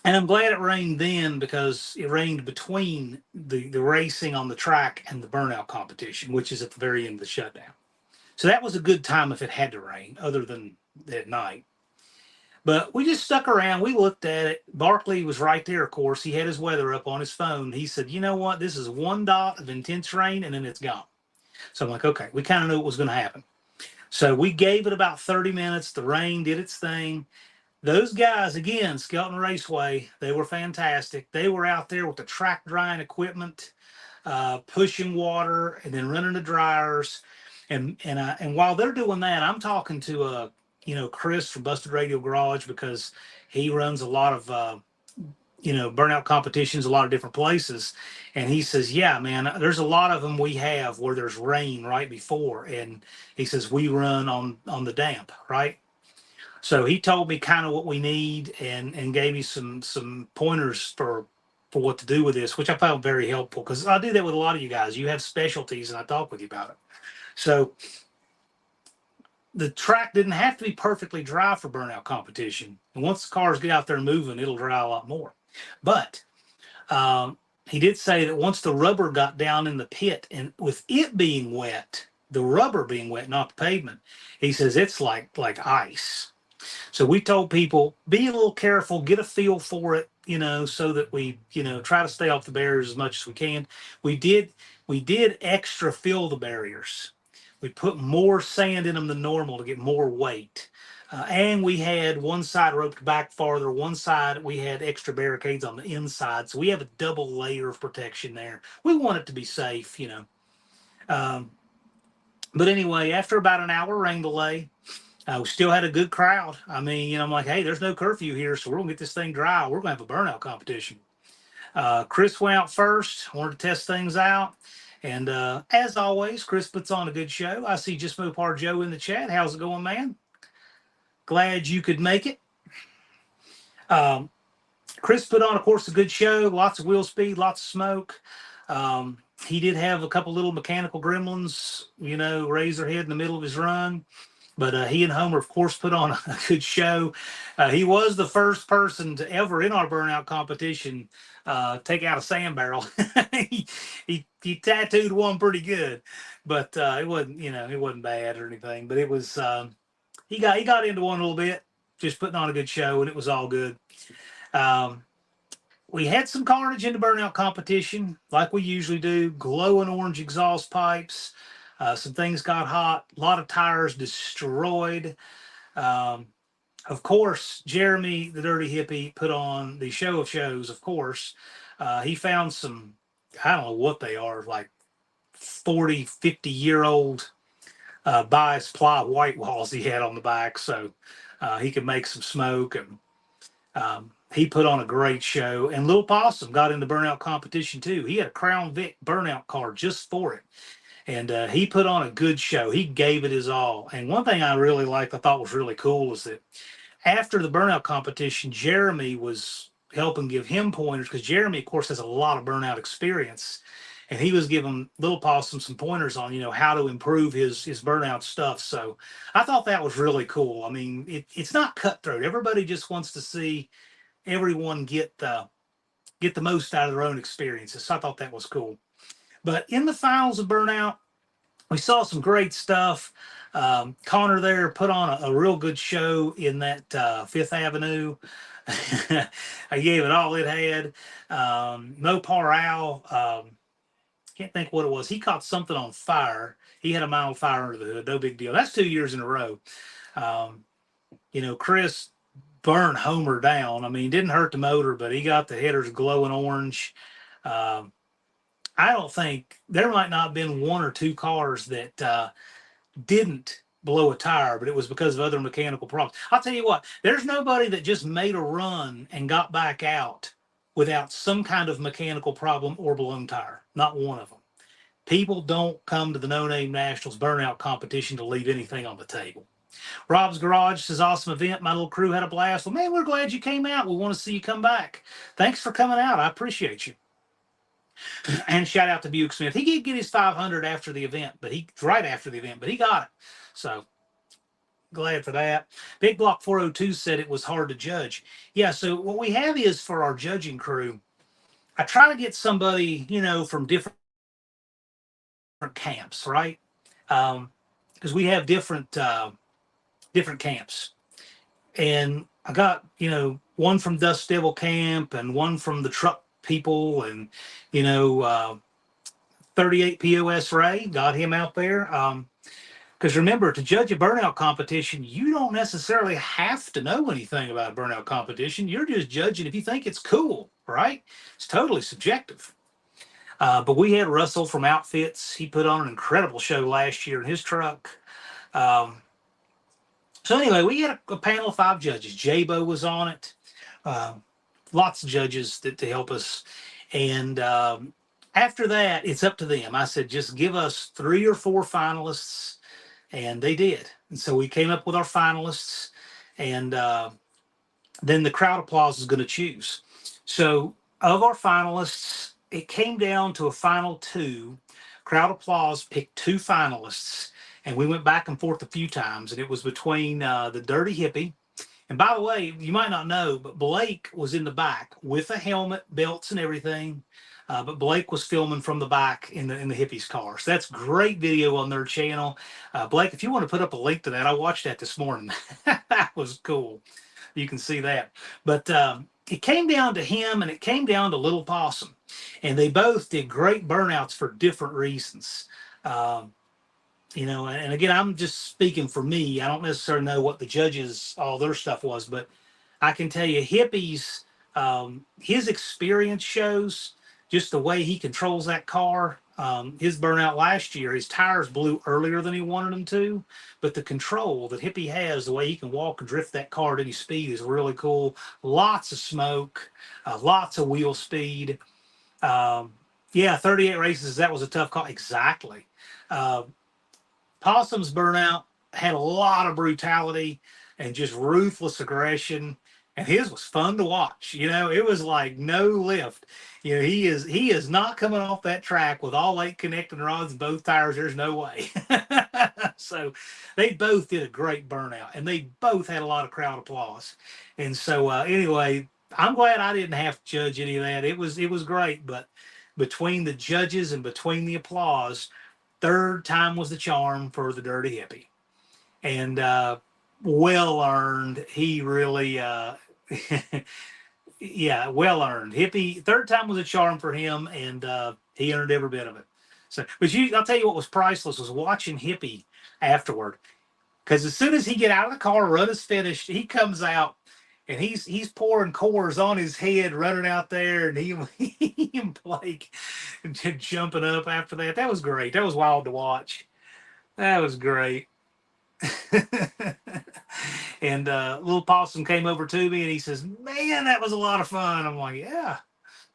and I'm glad it rained then because it rained between the racing on the track and the burnout competition, which is at the very end of the shutdown. So that was a good time if it had to rain, other than at night. But we just stuck around. We looked at it. Barkley was right there, of course. He had his weather up on his phone. He said, you know what? This is one dot of intense rain, and then it's gone. So I'm like, okay, we kind of knew what was going to happen. So we gave it about 30 minutes. The rain did its thing. Those guys, again, Skelton Raceway, they were fantastic. They were out there with the track drying equipment, pushing water, and then running the dryers. And while they're doing that, I'm talking to Chris from Busted Radio Garage, because he runs a lot of burnout competitions, a lot of different places, and he says, yeah, man, there's a lot of them we have where there's rain right before, and he says we run on the damp, right? So he told me kind of what we need and gave me some pointers for what to do with this, which I found very helpful, because I do that with a lot of you guys. You have specialties, and I talk with you about it. So the track didn't have to be perfectly dry for burnout competition. And once the cars get out there moving, it'll dry a lot more. But he did say that once the rubber got down in the pit, and with it being wet, the rubber being wet, not the pavement, he says it's like ice. So we told people, be a little careful, get a feel for it. so that we, try to stay off the barriers as much as we can. We did extra fill the barriers. We put more sand in them than normal to get more weight. And we had one side roped back farther, one side we had extra barricades on the inside. So we have a double layer of protection there. We want it to be safe. Um, but anyway, after about an hour rain delay, we still had a good crowd. I mean, I'm like, hey, there's no curfew here, so we're gonna get this thing dry. We're gonna have a burnout competition. Chris went out first, wanted to test things out. And as always, Chris puts on a good show. I see Just Mopar Joe in the chat. How's it going, man? Glad you could make it. Um, Chris put on, of course, a good show. Lots of wheel speed, lots of smoke. He did have a couple little mechanical gremlins, raise their head in the middle of his run. But he and Homer, of course, put on a good show. He was the first person to ever in our burnout competition take out a sand barrel. he tattooed one pretty good, but it wasn't bad or anything. But it was he got into one a little bit, just putting on a good show, and it was all good. Um, we had some carnage in the burnout competition, like we usually do. Glowing orange exhaust pipes. Some things got hot. A lot of tires destroyed. Um, of course, Jeremy, the dirty hippie, put on the show of shows. Of course, he found some, I don't know what they are, like 40, 50-year-old bias ply white walls he had on the back, so he could make some smoke. And he put on a great show. And Lil Possum got in the burnout competition too. He had a Crown Vic burnout car just for it. And he put on a good show. He gave it his all. And one thing I really liked, I thought was really cool, is that after the burnout competition, Jeremy was helping give him pointers, because Jeremy, of course, has a lot of burnout experience. And he was giving Little Possum some pointers on, how to improve his burnout stuff. So I thought that was really cool. I mean, it's not cutthroat. Everybody just wants to see everyone get the most out of their own experiences. So I thought that was cool. But in the finals of Burnout, we saw some great stuff. Connor there put on a real good show in that Fifth Avenue. I gave it all it had. Mopar Al, can't think what it was. He caught something on fire. He had a mild fire under the hood. No big deal. That's 2 years in a row. Chris burned Homer down. I mean, didn't hurt the motor, but he got the headers glowing orange. I don't think, there might not have been one or two cars that didn't blow a tire, but it was because of other mechanical problems. I'll tell you what, there's nobody that just made a run and got back out without some kind of mechanical problem or blown tire. Not one of them. People don't come to the No Name Nationals burnout competition to leave anything on the table. Rob's Garage says, awesome event. My little crew had a blast. Well, man, we're glad you came out. We want to see you come back. Thanks for coming out. I appreciate you. And shout out to Buick Smith. He did get his 500 after the event, but right after the event, but he got it. So glad for that. Big Block 402 said it was hard to judge. Yeah, so what we have is, for our judging crew, I try to get somebody, from different camps, right? Because we have different camps. And I got, one from Dust Devil Camp and one from the truck people, and 38 POS Ray, got him out there. Because remember, to judge a burnout competition, you don't necessarily have to know anything about a burnout competition. You're just judging if you think it's cool, right? It's totally subjective. But we had Russell from Outfits. He put on an incredible show last year in his truck. So anyway, we had a panel of 5 judges. Jabo was on it. Lots of judges to help us. And after that, it's up to them. I said, just give us 3 or 4 finalists. And they did. And so we came up with our finalists. And then the crowd applause is going to choose. So of our finalists, it came down to a final 2. Crowd applause picked 2 finalists. And we went back and forth a few times. And it was between the Dirty Hippie. And by the way, you might not know, but Blake was in the back with a helmet, belts, and everything. But Blake was filming from the back in the hippies' car. So that's great video on their channel. Blake, if you want to put up a link to that, I watched that this morning. That was cool. You can see that. But it came down to him and it came down to Little Possum. And they both did great burnouts for different reasons. Um, and again, I'm just speaking for me. I don't necessarily know what the judges, all their stuff was, but I can tell you, Hippie's his experience shows just the way he controls that car. His burnout last year, his tires blew earlier than he wanted them to, but the control that Hippie has, the way he can walk and drift that car at any speed, is really cool. Lots of smoke, lots of wheel speed. Yeah, 38 races. That was a tough call. Exactly. Uh, Possum's burnout had a lot of brutality and just ruthless aggression, and his was fun to watch. It was like no lift. He is not coming off that track with all 8 connecting rods and both tires. There's no way. So they both did a great burnout, and they both had a lot of crowd applause. And so anyway, I'm glad I didn't have to judge any of that. It was great, but between the judges and between the applause, third time was the charm for the Dirty Hippie, and well earned. He really, yeah, well earned. Hippie, third time was a charm for him, and he earned every bit of it. So, but I'll tell you what was priceless was watching Hippie afterward, because as soon as he get out of the car, run is finished, he comes out. And he's pouring cores on his head, running out there, and he and Blake jumping up after that. That was great. That was wild to watch. That was great. And Little Possum came over to me and he says, "Man, that was a lot of fun." I'm like, "Yeah,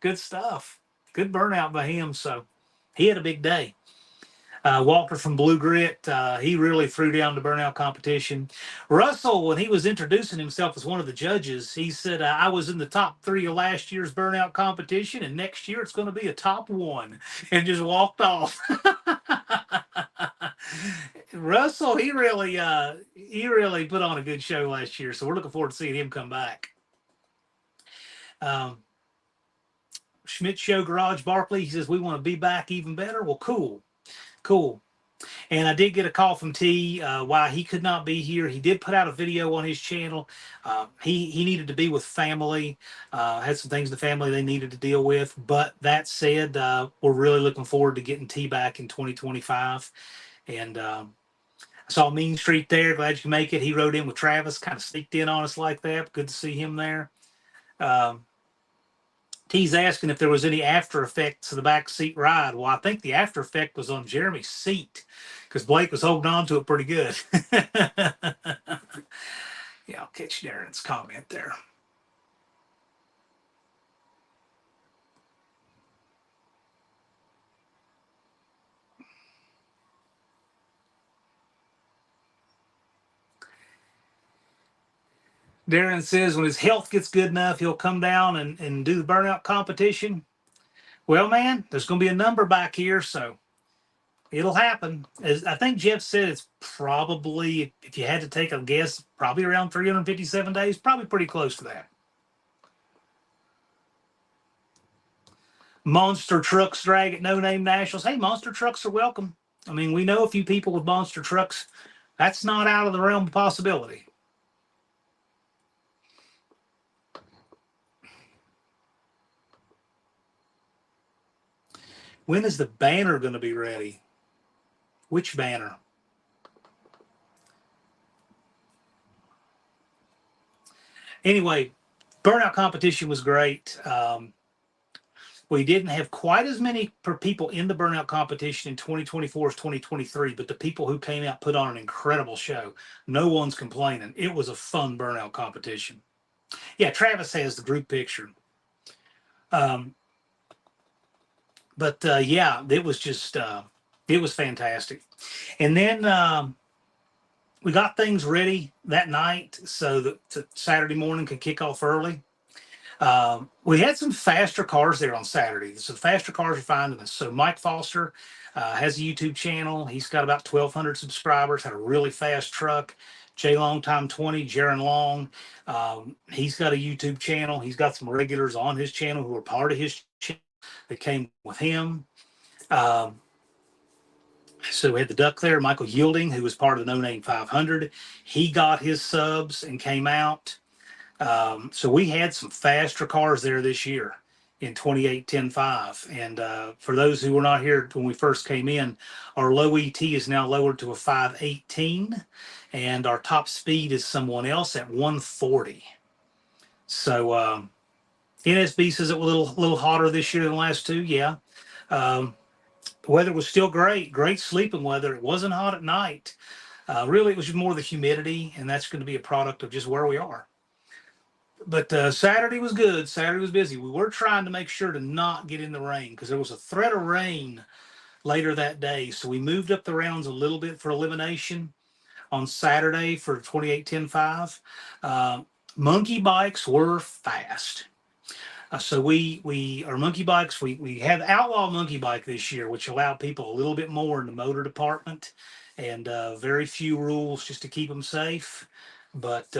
good stuff. Good burnout by him." So he had a big day. Walker from Blue Grit, he really threw down the burnout competition. Russell, when he was introducing himself as one of the judges, he said, "I was in the top 3 of last year's burnout competition, and next year it's going to be a top 1," and just walked off. Russell, he really put on a good show last year, so we're looking forward to seeing him come back. Um, Schmidt Show Garage Barkley, he says, "We want to be back even better." Well, cool. And I did get a call from T why he could not be here. He did put out a video on his channel. He needed to be with family, had some things in the family they needed to deal with. But that said, we're really looking forward to getting T back in 2025. And I saw Mean Street there. Glad you can make it. He rode in with Travis, kind of sneaked in on us like that. Good to see him there. T's asking if there was any after effects of the back seat ride. Well, I think the after effect was on Jeremy's seat because Blake was holding on to it pretty good. Yeah, I'll catch Darren's comment there. Darren says when his health gets good enough, he'll come down and do the burnout competition. Well, man, there's going to be a number back here, so it'll happen. As I think Jeff said, it's probably, if you had to take a guess, probably around 357 days, probably pretty close to that. Monster trucks drag at No Name Nationals. Hey, monster trucks are welcome. I mean, we know a few people with monster trucks. That's not out of the realm of possibility. When is the banner going to be ready? Which banner? Anyway, burnout competition was great. We didn't have quite as many people in the burnout competition in 2024 as 2023, but the people who came out put on an incredible show. No one's complaining. It was a fun burnout competition. Yeah, Travis has the group picture. But yeah, it was just, it was fantastic. And then we got things ready that night so that Saturday morning could kick off early. We had some faster cars there on Saturday. So faster cars are finding us. So Mike Foster has a YouTube channel. He's got about 1,200 subscribers, had a really fast truck. J Long Time 20, Jaron Long. He's got a YouTube channel. He's got some regulars on his channel who are part of his channel that came with him. So we had the Duck there, Michael Yielding, who was part of the No Name 500. He got his subs and came out. So we had some faster cars there this year in 28 10 5. And for those who were not here when we first came in, our low ET is now lowered to a 518, and our top speed is someone else at 140. So NSB says it was a little hotter this year than the last two. Yeah. Um, weather was still great, great sleeping weather. It wasn't hot at night. Really, it was more the humidity, and that's going to be a product of just where we are. But Saturday was good. Saturday was busy. We were trying to make sure to not get in the rain because there was a threat of rain later that day. So we moved up the rounds a little bit for elimination on Saturday for 28-10-5. Monkey bikes were fast. So we our monkey bikes, we had outlaw monkey bike this year, which allowed people a little bit more in the motor department, and very few rules just to keep them safe. But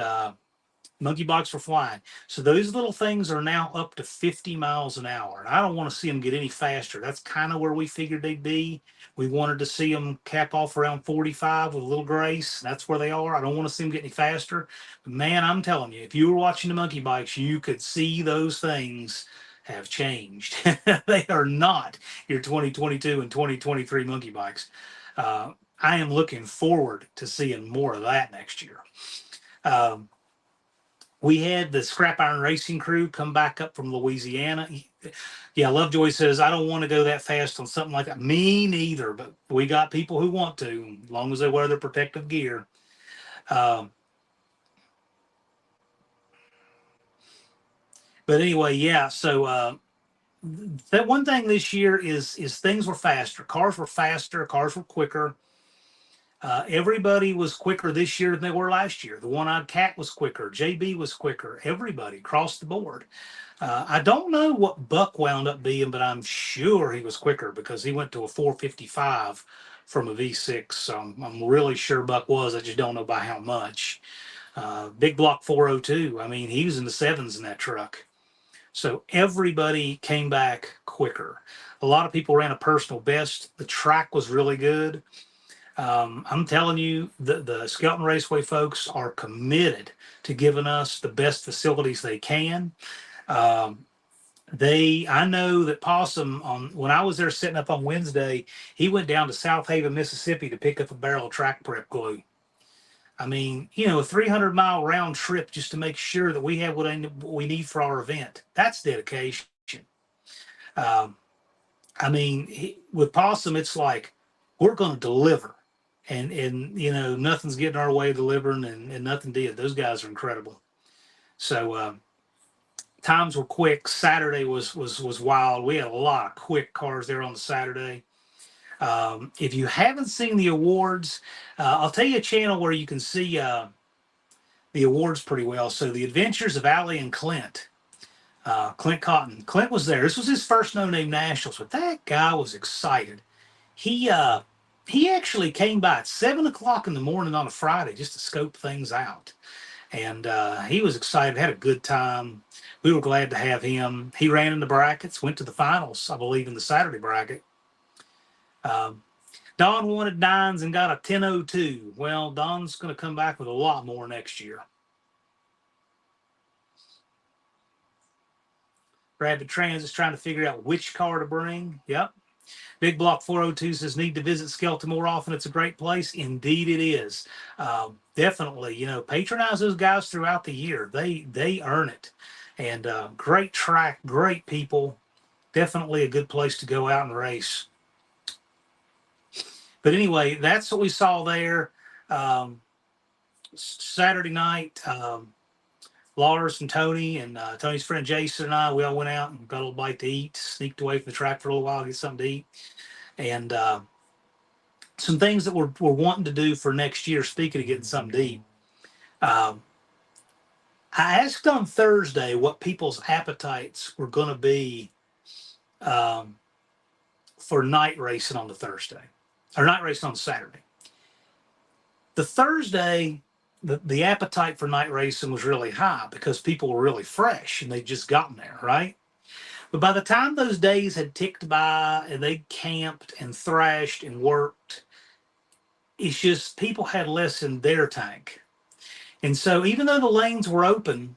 monkey bikes were flying. So those little things are now up to 50 miles an hour. And I don't want to see them get any faster. That's kind of where we figured they'd be. We wanted to see them cap off around 45 with a little grace. That's where they are. I don't want to see them get any faster. But man, I'm telling you, if you were watching the monkey bikes, you could see those things have changed. They are not your 2022 and 2023 monkey bikes. I am looking forward to seeing more of that next year. Um, we had the Scrap Iron Racing crew come back up from Louisiana. Yeah, Lovejoy says, I don't want to go that fast on something like that. Me neither, but we got people who want to, as long as they wear their protective gear. Um, but anyway, yeah, so that one thing this year is things were faster. Cars were faster, cars were quicker. Everybody was quicker this year than they were last year. The one-eyed cat was quicker. JB was quicker. Everybody across the board. I don't know what Buck wound up being, but I'm sure he was quicker because he went to a 455 from a V6. So I'm really sure Buck was. I just don't know by how much. Big Block 402. I mean, he was in the sevens in that truck. So everybody came back quicker. A lot of people ran a personal best. The track was really good. I'm telling you, the Skelton Raceway folks are committed to giving us the best facilities they can. Um, I know that Possum, when I was there setting up on Wednesday, he went down to South Haven, Mississippi to pick up a barrel of track prep glue. I mean, a 300-mile round trip just to make sure that we have what we need for our event. That's dedication. Um, I mean, with Possum, it's like we're going to deliver, and nothing's getting our way of delivering, and nothing did. Those guys are incredible. So times were quick. Saturday was wild. We had a lot of quick cars there on the Saturday. If you haven't seen the awards, I'll tell you a channel where you can see the awards pretty well. So the Adventures of Allie and Clint. Clint Cotton. Clint was there. This was his first No Name Nationals, but that guy was excited. He actually came by at 7 o'clock in the morning on a Friday just to scope things out, and he was excited. Had a good time. We were glad to have him. He ran in the brackets, went to the finals, I believe, in the Saturday bracket. Um, Don wanted nines and got a 10.02. Well, Don's going to come back with a lot more next year. Rapid Transit's trying to figure out which car to bring. Yep. Big Block 402 says, need to visit Skelton more often. It's a great place. Indeed, it is. Definitely, patronize those guys throughout the year. They earn it. And great track, great people. Definitely a good place to go out and race. But anyway, that's what we saw there. Saturday night, Lars and Tony and Tony's friend Jason and I, we all went out and got a little bite to eat, sneaked away from the track for a little while, get something to eat. And some things that we're wanting to do for next year, speaking of getting something to eat. I asked on Thursday what people's appetites were going to be for night racing on the Thursday, or night racing on Saturday. The Thursday, the appetite for night racing was really high because people were really fresh and they'd just gotten there, right? But by the time those days had ticked by and they camped and thrashed and worked, it's just people had less in their tank. And so even though the lanes were open,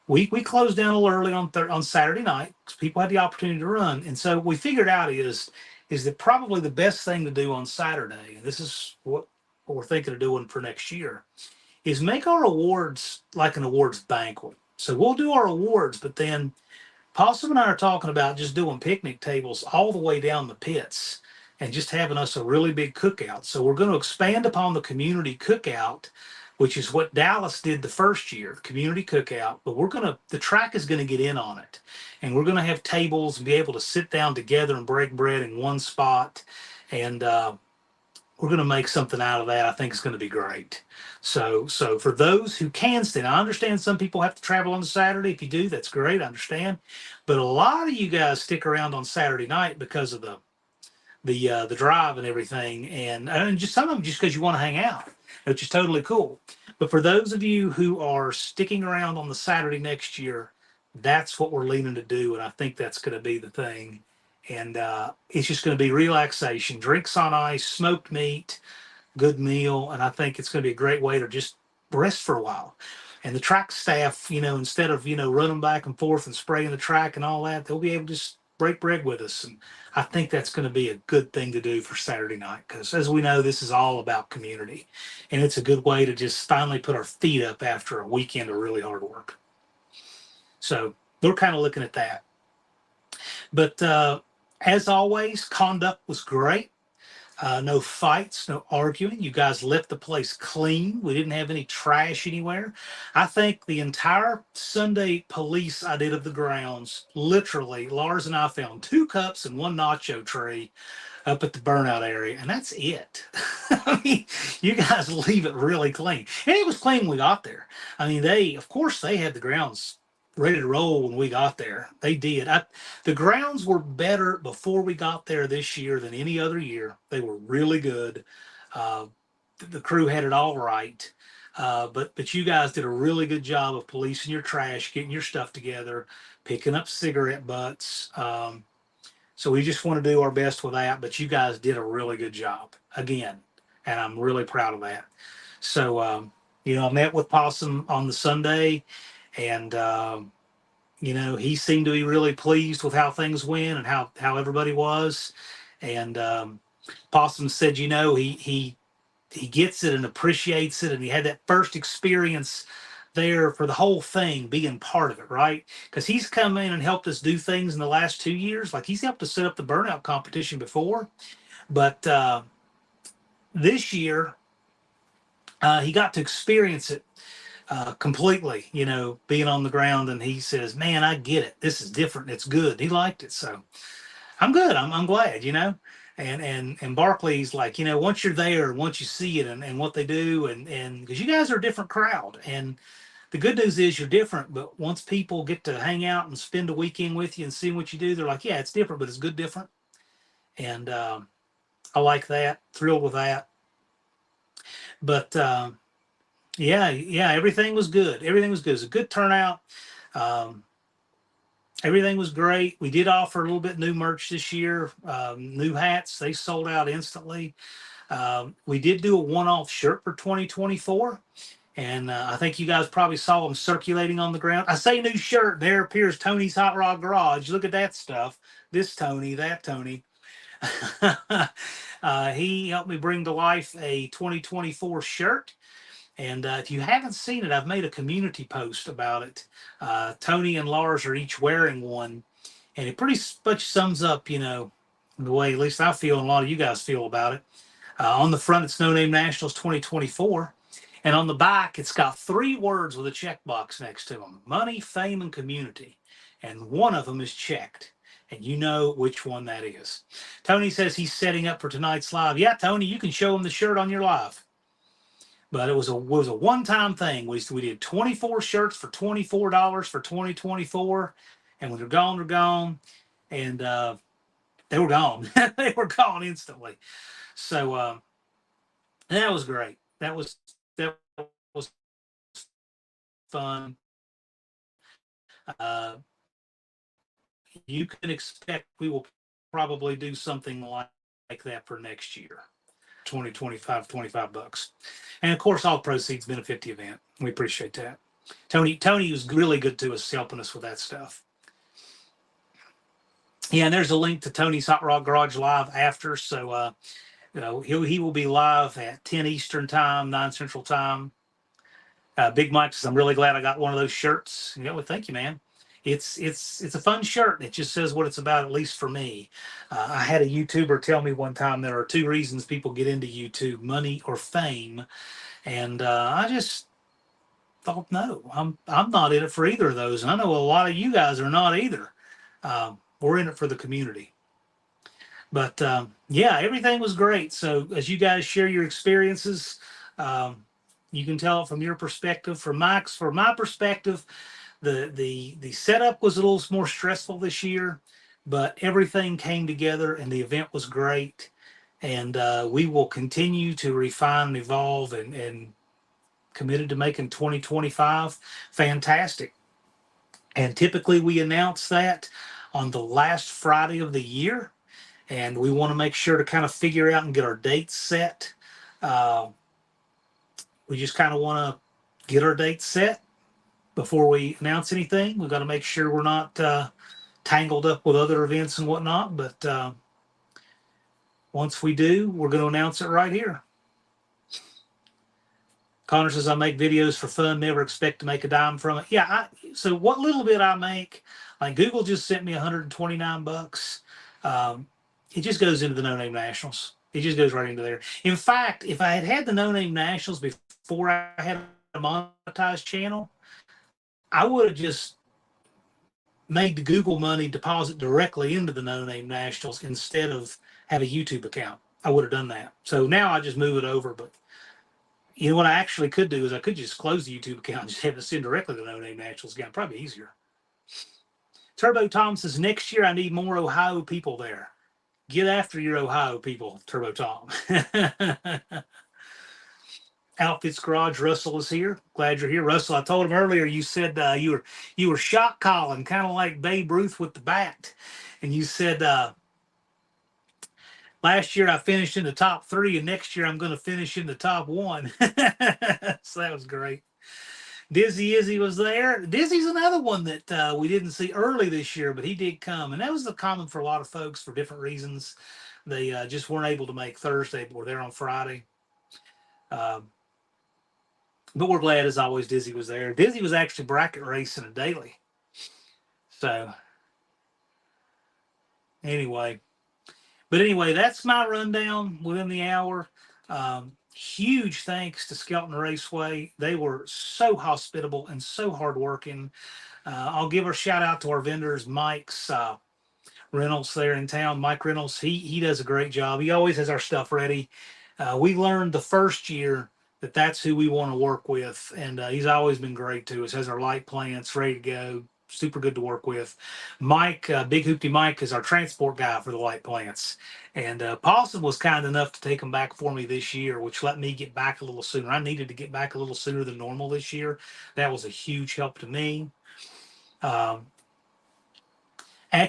we closed down a little early on Saturday night because people had the opportunity to run, and so we figured out is that probably the best thing to do on Saturday, and this is what we're thinking of doing for next year, is make our awards like an awards banquet. So we'll do our awards, but then Possum and I are talking about just doing picnic tables all the way down the pits and just having us a really big cookout. So we're going to expand upon the community cookout, which is what Dallas did the first year, community cookout. But the track is going to get in on it. And we're going to have tables and be able to sit down together and break bread in one spot. And we're going to make something out of that. I think it's going to be great. So for those who can stand, I understand some people have to travel on Saturday. If you do, that's great. I understand. But a lot of you guys stick around on Saturday night because of the drive and everything, and just some of them just because you want to hang out, which is totally cool. But for those of you who are sticking around on the Saturday next year, that's what we're leaning to do, and I think that's going to be the thing. And it's just going to be relaxation, drinks on ice, smoked meat, good meal, and I think it's going to be a great way to just rest for a while. And the track staff, instead of running back and forth and spraying the track and all that, they'll be able to just break bread with us. And I think that's going to be a good thing to do for Saturday night because, as we know, this is all about community, and it's a good way to just finally put our feet up after a weekend of really hard work. So we're kind of looking at that. But as always, conduct was great. No fights, no arguing. You guys left the place clean. We didn't have any trash anywhere. I think the entire Sunday police I did of the grounds, literally, Lars and I found 2 cups and 1 nacho tray up at the Burnout area, and that's it. I mean, you guys leave it really clean. And it was clean when we got there. I mean, of course, they had the grounds ready to roll when we got there. They did. The grounds were better before we got there this year than any other year. They were really good. Uh, the crew had it all right. But you guys did a really good job of policing your trash, getting your stuff together, picking up cigarette butts. So we just want to do our best with that. But you guys did a really good job again, and I'm really proud of that. So I met with Possum on the Sunday, and he seemed to be really pleased with how things went and how everybody was. And Possum said, he gets it and appreciates it, and he had that first experience there for the whole thing, being part of it, right? Because he's come in and helped us do things in the last 2 years. Like, he's helped us set up the Burnout competition before, but this year he got to experience it completely, being on the ground. And he says, man, I get it. This is different. It's good. He liked it. So I'm good. I'm glad, and Barclay's like, once you're there, once you see it and what they do, and because you guys are a different crowd, and the good news is you're different, but once people get to hang out and spend a weekend with you and see what you do, they're like, yeah, it's different, but it's good different. And I like that, thrilled with that. But yeah, everything was good. Everything was good. It was a good turnout. Um, Everything was great. We did offer a little bit new merch this year, new hats. They sold out instantly. We did do a one-off shirt for 2024. And I think you guys probably saw them circulating on the ground. I say new shirt. There appears Tony's Hot Rod Garage. Look at that stuff. This Tony, that Tony. He helped me bring to life a 2024 shirt. And if you haven't seen it, I've made a community post about it. Tony and Lars are each wearing one. And it pretty much sums up, the way at least I feel and a lot of you guys feel about it. On the front, it's No Name Nationals 2024. And on the back, it's got 3 words with a checkbox next to them: money, fame, and community. And one of them is checked. And you know which one that is. Tony says he's setting up for tonight's live. Yeah, Tony, you can show him the shirt on your live. But it was a one-time thing. We did 24 shirts for $24 for 2024. And when they're gone, they're gone. And they were gone. They were gone instantly. So that was great. That was fun. Uh, you can expect we will probably do something like that for next year. 20, 25 bucks. And of course, all proceeds benefit the event. We appreciate that. Tony was really good to us, helping us with that stuff. Yeah, and there's a link to Tony's Hot Rod Garage live after. So he will be live at 10 Eastern time, 9 Central time. Big Mike says, I'm really glad I got one of those shirts. Well, thank you, man. It's a fun shirt. It just says what it's about, at least for me. I had a YouTuber tell me one time there are two reasons people get into YouTube: money or fame. And I just thought, no, I'm not in it for either of those. And I know a lot of you guys are not either. We're in it for the community. But yeah, everything was great. So as you guys share your experiences, um, you can tell it from your perspective. From my perspective, the setup was a little more stressful this year, but everything came together and the event was great. And we will continue to refine and evolve, and committed to making 2025 fantastic. And typically we announce that on the last Friday of the year, and we want to make sure to kind of figure out and get our dates set. Uh, we just kind of want to get our dates set before we announce anything. We've got to make sure we're not tangled up with other events and whatnot. But once we do, we're going to announce it right here. Connor says, I make videos for fun, never expect to make a dime from it. Yeah, so what little bit I make, like Google just sent me $129. It just goes into the No Name Nationals. It just goes right into there. In fact, if I had had the No Name Nationals before I had a monetized channel, I would have just made the Google money deposit directly into the No Name Nationals instead of have a YouTube account. I would have done that. So now I just move it over. But you know what I actually could do is I could just close the YouTube account and just have it send directly to the No Name Nationals again. Probably easier. Turbo Tom says, next year I need more Ohio people there. Get after your Ohio people, Turbo Tom. Outfits Garage, Russell is here. Glad you're here, Russell. I told him earlier. You said you were shot calling, kind of like Babe Ruth with the bat, and you said last year I finished in the top 3, and next year I'm going to finish in the top 1. So that was great. Dizzy Izzy was there. Dizzy's another one that we didn't see early this year, but he did come, and that was the common for a lot of folks for different reasons. They just weren't able to make Thursday, but were there on Friday. But we're glad, as always, Dizzy was there. Dizzy was actually bracket racing a daily. So anyway, that's my rundown within the hour. Huge thanks to Skelton Raceway. They were so hospitable and so hardworking. I'll give a shout out to our vendors, Mike's Reynolds there in town. Mike Reynolds, he does a great job. He always has our stuff ready. We learned the first year that that's who we want to work with, and he's always been great to us. Has our light plants ready to go. Super good to work with. Mike, Big Hoopty Mike, is our transport guy for the light plants. And Paulson was kind enough to take them back for me this year, which let me get back a little sooner. I needed to get back a little sooner than normal this year. That was a huge help to me. At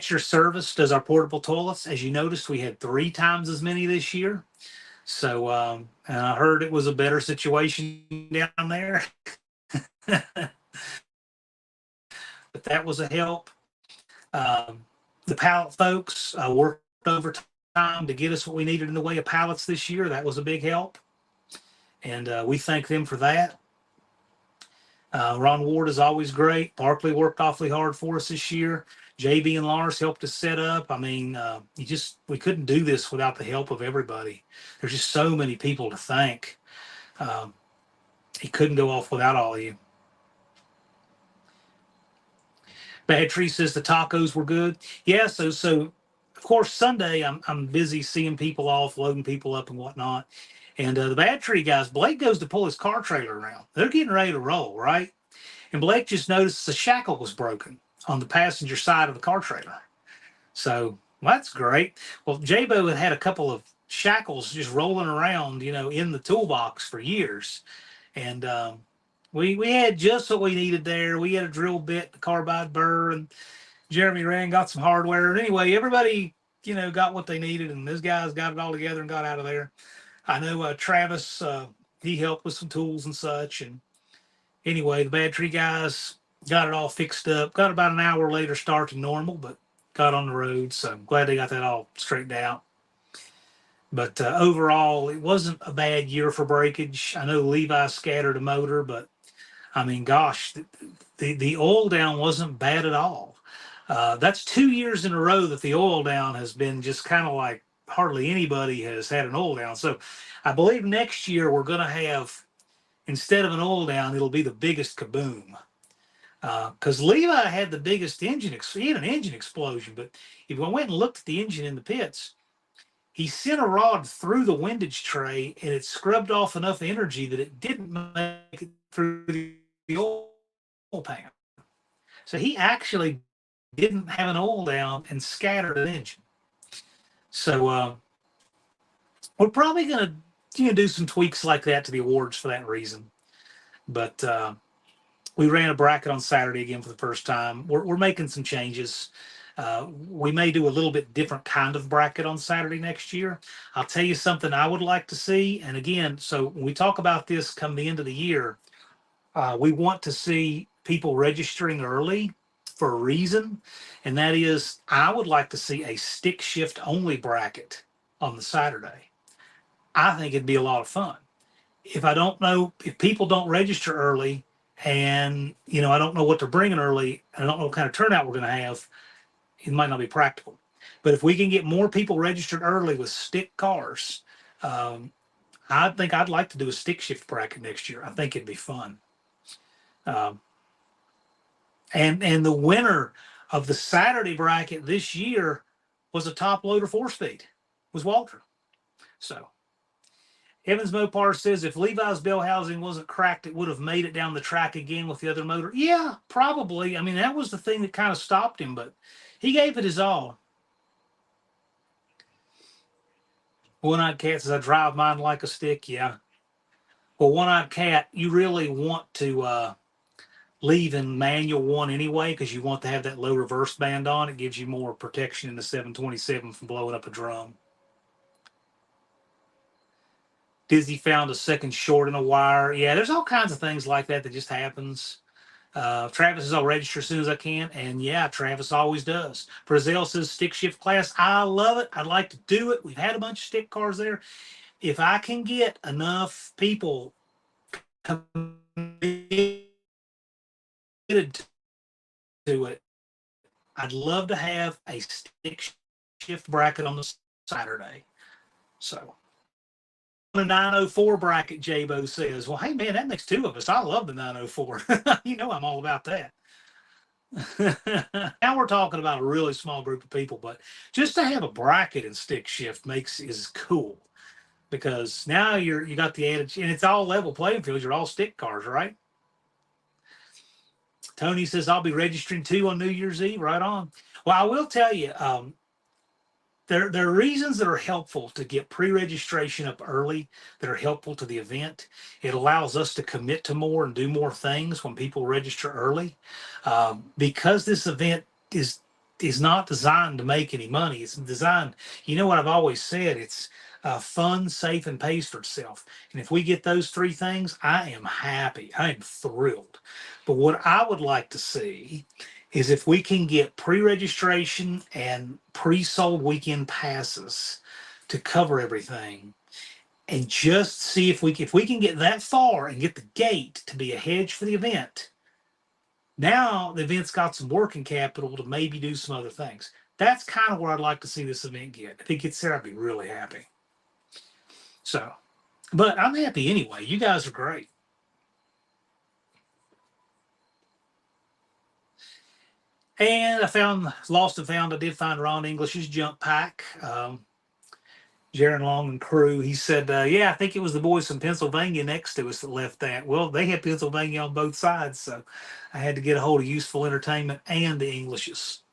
Your Service does our portable toilets. As you noticed, we had 3 times as many this year. So, and I heard it was a better situation down there. But that was a help. The pallet folks worked overtime to get us what we needed in the way of pallets this year. That was a big help. And we thank them for that. Ron Ward is always great. Barkley worked awfully hard for us this year. JB and Lars helped us set up. I mean, we couldn't do this without the help of everybody. There's just so many people to thank. He couldn't go off without all of you. Bad Tree says the tacos were good. Yeah, so of course Sunday I'm busy seeing people off, loading people up and whatnot. And the Bad Tree guys, Blake goes to pull his car trailer around. They're getting ready to roll, right? And Blake just noticed the shackle was broken on the passenger side of the car trailer. So well, that's great. Well, J-Bo had a couple of shackles just rolling around, in the toolbox for years. And we had just what we needed there. We had a drill bit, the carbide burr, and Jeremy Rand got some hardware. And anyway, everybody, got what they needed, and those guys got it all together and got out of there. I know Travis, he helped with some tools and such, and Anyway, the battery guys got it all fixed up. Got about an hour later start to normal, but got on the road. So I'm glad they got that all straightened out. But overall, it wasn't a bad year for breakage. I know Levi scattered a motor, but I mean, gosh, the oil down wasn't bad at all. That's 2 years in a row that the oil down has been just kind of like hardly anybody has had an oil down. So I believe next year we're going to have, instead of an oil down, it'll be the biggest kaboom. Because Levi had the biggest engine, he had an engine explosion. But if I went and looked at the engine in the pits, he sent a rod through the windage tray and it scrubbed off enough energy that it didn't make it through the oil pan. So he actually didn't have an oil down and scattered an engine. So we're probably going to do some tweaks like that to the awards for that reason. But we ran a bracket on Saturday again for the first time. We're making some changes. We may do a little bit different kind of bracket on Saturday next year. I'll tell you something I would like to see. And again, so when we talk about this come the end of the year, we want to see people registering early for a reason. And that is, I would like to see a stick shift only bracket on the Saturday. I think it'd be a lot of fun. If I don't know, if people don't register early, and I don't know what they're bringing early, and I don't know what kind of turnout we're going to have, it might not be practical. But if we can get more people registered early with stick cars, I think I'd like to do a stick shift bracket next year. I think it'd be fun. Um, and the winner of the Saturday bracket this year was a top loader 4-speed, was Walter. So Evans Mopar says if Levi's bell housing wasn't cracked, it would have made it down the track again with the other motor. Yeah, probably. I mean, that was the thing that kind of stopped him, but he gave it his all. One-Eyed Cat says, I drive mine like a stick. Yeah. Well, One-Eyed Cat, you really want to leave in manual one anyway, because you want to have that low reverse band on. It gives you more protection in the 727 from blowing up a drum. Dizzy found a second short in a wire. Yeah, there's all kinds of things like that just happens. Travis says I'll register as soon as I can. And yeah, Travis always does. Brazil says stick shift class. I love it. I'd like to do it. We've had a bunch of stick cars there. If I can get enough people committed to it, I'd love to have a stick shift bracket on the Saturday. So the 904 bracket, Jabo says, well, hey, man, that makes two of us. I love the 904. I'm all about that. Now we're talking about a really small group of people, but just to have a bracket and stick shift is cool, because now you got the added, and it's all level playing fields. You're all stick cars, right? Tony says I'll be registering too on New Year's Eve. Right on. Well, I will tell you, there are reasons that are helpful to get pre-registration up early that are helpful to the event. It allows us to commit to more and do more things when people register early. Because this event is not designed to make any money. It's designed, what I've always said, it's fun, safe, and pays for itself. And if we get those three things, I am happy. I am thrilled. But what I would like to see is if we can get pre-registration and pre-sold weekend passes to cover everything, and just see if we can get that far and get the gate to be a hedge for the event. Now the event's got some working capital to maybe do some other things. That's kind of where I'd like to see this event get. If it gets there, I'd be really happy. So, but I'm happy anyway. You guys are great. And I did find Ron English's jump pack. Jaron Long and crew. He said, yeah, I think it was the boys from Pennsylvania next to us that left that. Well, they had Pennsylvania on both sides, so I had to get a hold of Useful Entertainment and the Englishes,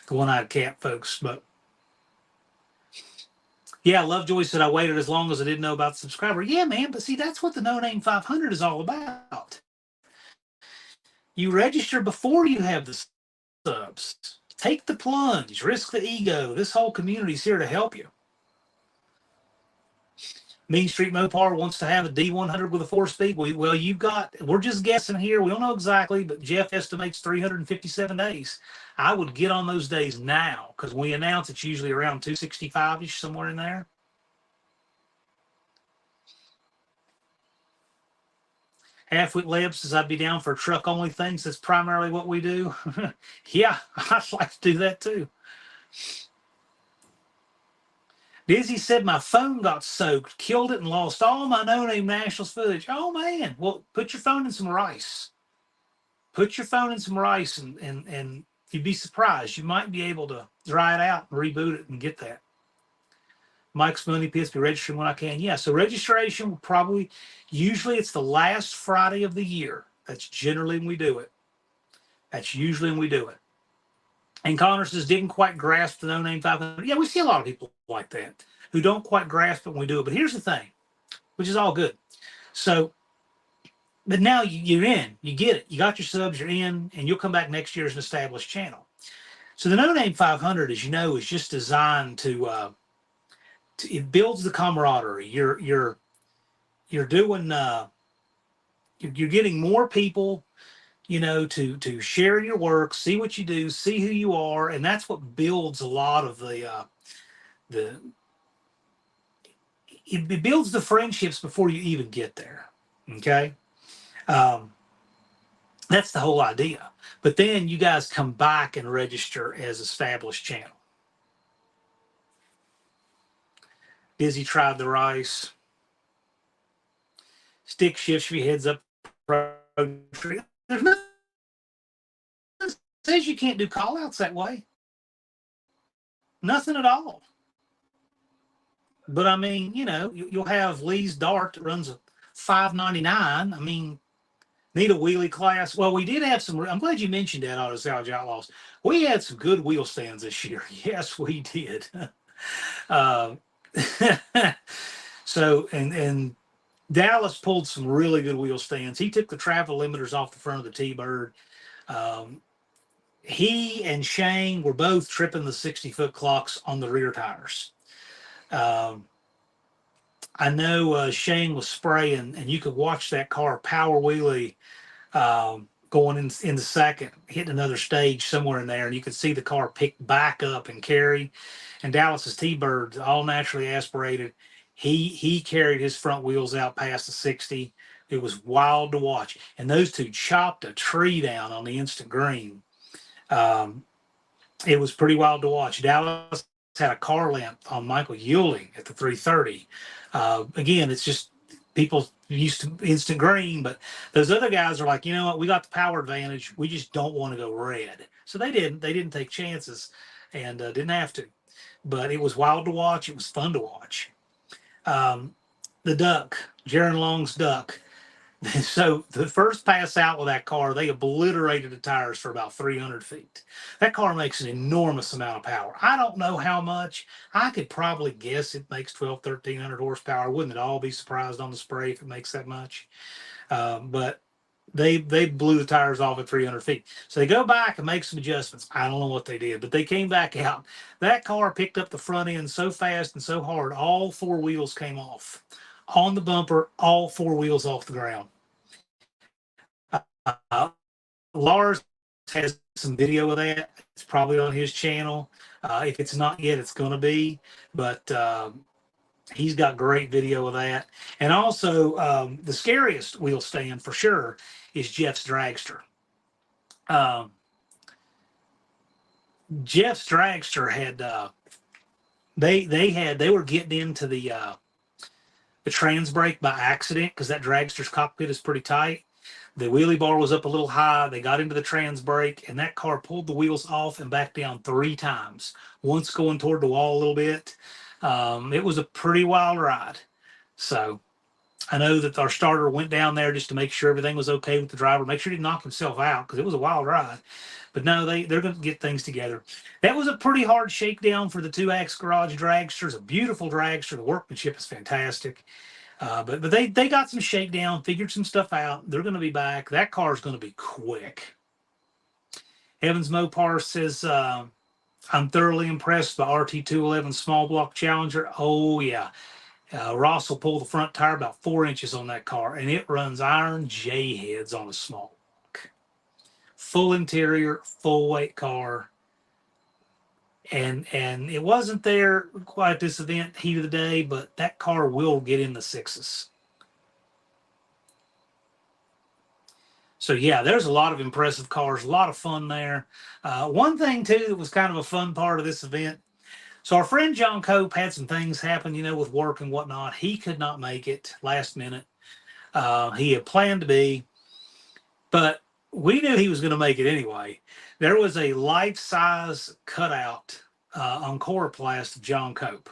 the One-Eyed Cat folks. But yeah, Lovejoy said I waited as long as I didn't know about the subscriber. Yeah, man, but see, that's what the No Name 500 is all about. You register before you have the subs. Take the plunge, risk the ego. This whole community is here to help you. Mean Street Mopar wants to have a D100 with a 4-speed. Well, we're just guessing here. We don't know exactly, but Jeff estimates 357 days. I would get on those days now because when we announce it's usually around 265-ish, somewhere in there. Half-wit Leb says I'd be down for truck-only things. That's primarily what we do. Yeah, I'd like to do that too. Dizzy said my phone got soaked, killed it, and lost all my no-name Nationals footage. Oh, man. Well, put your phone in some rice. Put your phone in some rice, and you'd be surprised. You might be able to dry it out and reboot it and get that. Mike's Money Pits, be registering when I can. Yeah, so registration will probably, usually it's the last Friday of the year. That's generally when we do it. And Connor says, didn't quite grasp the no-name 500. Yeah, we see a lot of people like that who don't quite grasp it when we do it. But here's the thing, which is all good. So, but now you're in, you get it. You got your subs, you're in, and you'll come back next year as an established channel. So the no-name 500, as you know, is just designed to it builds the camaraderie. You're doing you're getting more people, to share in your work, see what you do, see who you are, and that's what builds a lot of the it builds the friendships before you even get there. Okay. Um, that's the whole idea. But then you guys come back and register as established channel. Dizzy tried the rice. Stick shifts your heads up. There's nothing that says you can't do call outs that way. Nothing at all. But I mean, you'll have Lee's Dart that runs a 599. I mean, need a wheelie class. Well, we did have some. I'm glad you mentioned that, Auto Salvage Outlaws. We had some good wheel stands this year. Yes, we did. uh, so and Dallas pulled some really good wheel stands. He took the travel limiters off the front of the T-Bird. He and Shane were both tripping the 60-foot clocks on the rear tires. I know Shane was spraying, and you could watch that car power wheelie going in the second, hitting another stage somewhere in there, and you could see the car pick back up and carry. And Dallas's T-Bird, all naturally aspirated, he carried his front wheels out past the 60. It was wild to watch. And those two chopped a tree down on the instant green. It was pretty wild to watch. Dallas had a car length on Michael Yielding at the 330. Again, it's just people used to instant green, but those other guys are like, you know what, we got the power advantage. We just don't want to go red. So they didn't take chances and didn't have to. But it was wild to watch. It was fun to watch. The Duck, Jaron Long's Duck. So the first pass out with that car, they obliterated the tires for about 300 feet. That car makes an enormous amount of power. I don't know how much. I could probably guess it makes 1,300 horsepower. Wouldn't it all be surprised on the spray if it makes that much? But they blew the tires off at 300 feet. So they go back and make some adjustments. I don't know what they did, but they came back out. That car picked up the front end so fast and so hard, all four wheels came off. On the bumper, all four wheels off the ground. Lars has some video of that. It's probably on his channel. If it's not yet, it's going to be. But he's got great video of that. And also, the scariest wheel stand for sure is Jeff's Dragster. Jeff's Dragster had they were getting into the trans brake by accident because that Dragster's cockpit is pretty tight. The wheelie bar was up a little high. They got into the trans brake, and that car pulled the wheels off and back down 3 times, once going toward the wall a little bit. It was a pretty wild ride. So I know that our starter went down there just to make sure everything was okay with the driver, make sure he didn't knock himself out because it was a wild ride. But no, they're going to get things together. That was a pretty hard shakedown for the 2-axe garage dragster. It's a beautiful dragster. The workmanship is fantastic. But they got some shakedown, figured some stuff out. They're going to be back. That car is going to be quick. Evans Mopar says, I'm thoroughly impressed by RT211 small block Challenger. Oh, yeah. Ross will pull the front tire about 4 inches on that car, and it runs iron J heads on a small walk. Full interior, full weight car. And it wasn't there quite this event, heat of the day, but that car will get in the sixes. So yeah, there's a lot of impressive cars, a lot of fun there. One thing too that was kind of a fun part of this event. So our friend John Cope had some things happen, with work and whatnot. He could not make it last minute. He had planned to be, but we knew he was going to make it anyway. There was a life-size cutout on coroplast of John Cope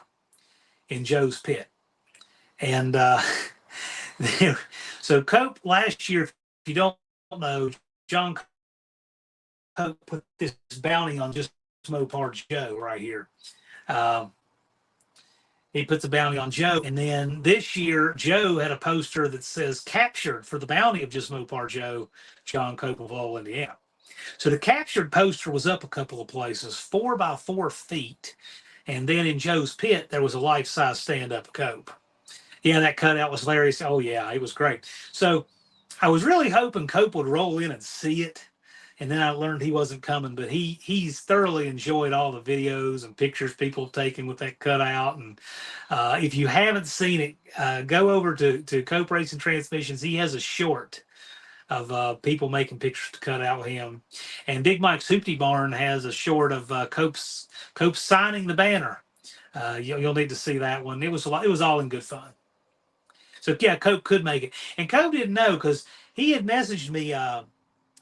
in Joe's pit. And so Cope last year, if you don't know, John Cope put this bounty on just Mopar Joe right here. He puts a bounty on Joe. And then this year, Joe had a poster that says captured for the bounty of just Mopar Joe, John Cope of Lowell, Indiana. So the captured poster was up a couple of places, 4 by 4 feet. And then in Joe's pit, there was a life-size stand-up Cope. Yeah, that cutout was hilarious. Oh, yeah, it was great. So I was really hoping Cope would roll in and see it. And then I learned he wasn't coming, but he's thoroughly enjoyed all the videos and pictures people have taken with that cutout. And if you haven't seen it, go over to Cope Racing Transmissions. He has a short of people making pictures to cut out with him. And Big Mike's Hoopty Barn has a short of Cope signing the banner. You'll need to see that one. It was all in good fun. So yeah, Cope could make it, and Cope didn't know because he had messaged me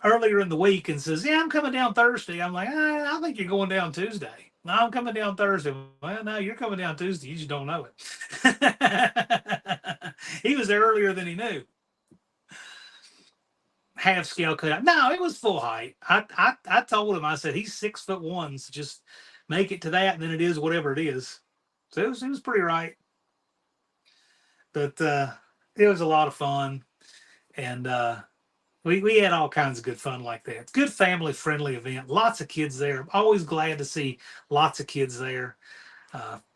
earlier in the week and says, "Yeah, I'm coming down Thursday." I'm like, "I think you're going down Tuesday." "No, I'm coming down Thursday." "Well, no, you're coming down Tuesday. You just don't know it." He was there earlier than he knew. Half scale cut. No, it was full height. I told him, I said, he's 6'1", so just make it to that, and then it is whatever it is. So it was pretty right. But it was a lot of fun, and we had all kinds of good fun like that. It's a good family friendly event. Lots of kids there. Always glad to see lots of kids there.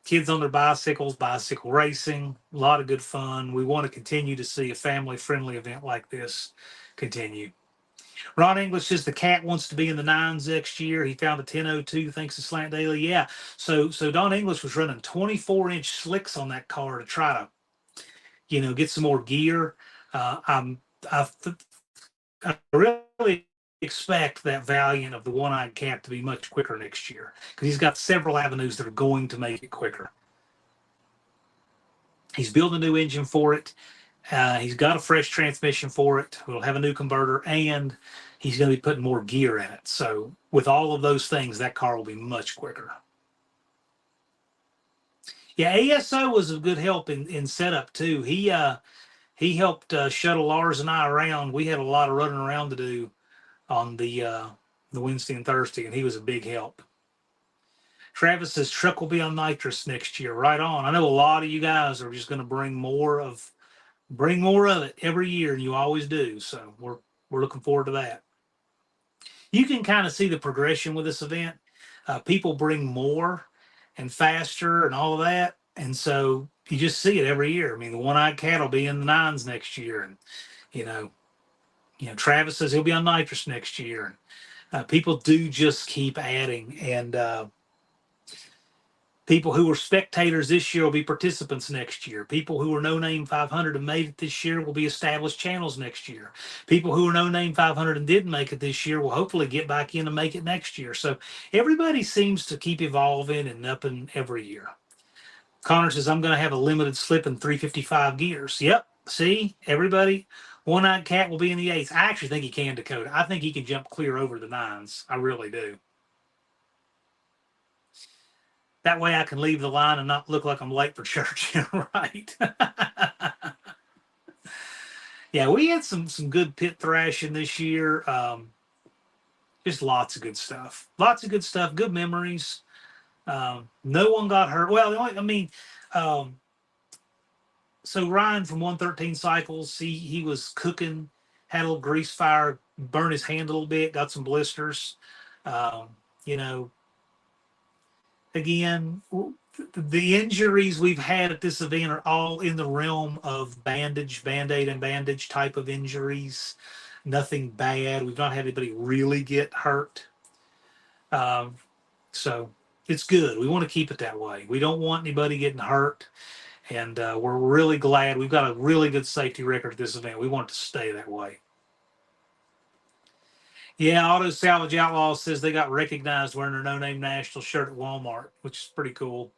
Kids on their bicycles, bicycle racing, a lot of good fun. We want to continue to see a family friendly event like this continue. Ron English says the cat wants to be in the nines next year. He found a 1002 thanks to Slant Daily. Yeah. So Don English was running 24-inch slicks on that car to try to, get some more gear. I really expect that Valiant of the one-eyed cat to be much quicker next year because he's got several avenues that are going to make it quicker. He's building a new engine for it. He's got a fresh transmission for it. We'll have a new converter, and he's going to be putting more gear in it. So with all of those things, that car will be much quicker. Yeah, ASO was a good help in setup too. He helped shuttle Lars and I around. We had a lot of running around to do on the Wednesday and Thursday, and he was a big help. Travis says truck will be on nitrous next year. Right on. I know a lot of you guys are just going to bring more of it every year, and you always do. So we're looking forward to that. You can kind of see the progression with this event. People bring more and faster and all of that, and so you just see it every year. I mean, the one-eyed cat will be in the nines next year, and Travis says he'll be on nitrous next year. People do just keep adding, and people who were spectators this year will be participants next year. People who were No Name 500 and made it this year will be established channels next year. People who were No Name 500 and didn't make it this year will hopefully get back in and make it next year. So everybody seems to keep evolving and upping every year. Connor says, I'm going to have a limited slip in 355 gears. Yep. See, everybody, one-eyed cat will be in the eights. I actually think he can, Dakota. I think he can jump clear over the nines. I really do. That way I can leave the line and not look like I'm late for church. Right. Yeah, we had some good pit thrashing this year. Just lots of good stuff. Lots of good stuff. Good memories. No one got hurt. Well, so Ryan from 113 Cycles, he was cooking, had a little grease fire, burned his hand a little bit, got some blisters. Again, The injuries we've had at this event are all in the realm of bandage, band-aid, and bandage type of injuries. Nothing bad. We've not had anybody really get hurt. Um, so it's good. We want to keep it that way. We don't want anybody getting hurt. And we're really glad we've got a really good safety record at this event. We want it to stay that way. Yeah, Auto Salvage Outlaws says they got recognized wearing their No Name National shirt at Walmart, which is pretty cool.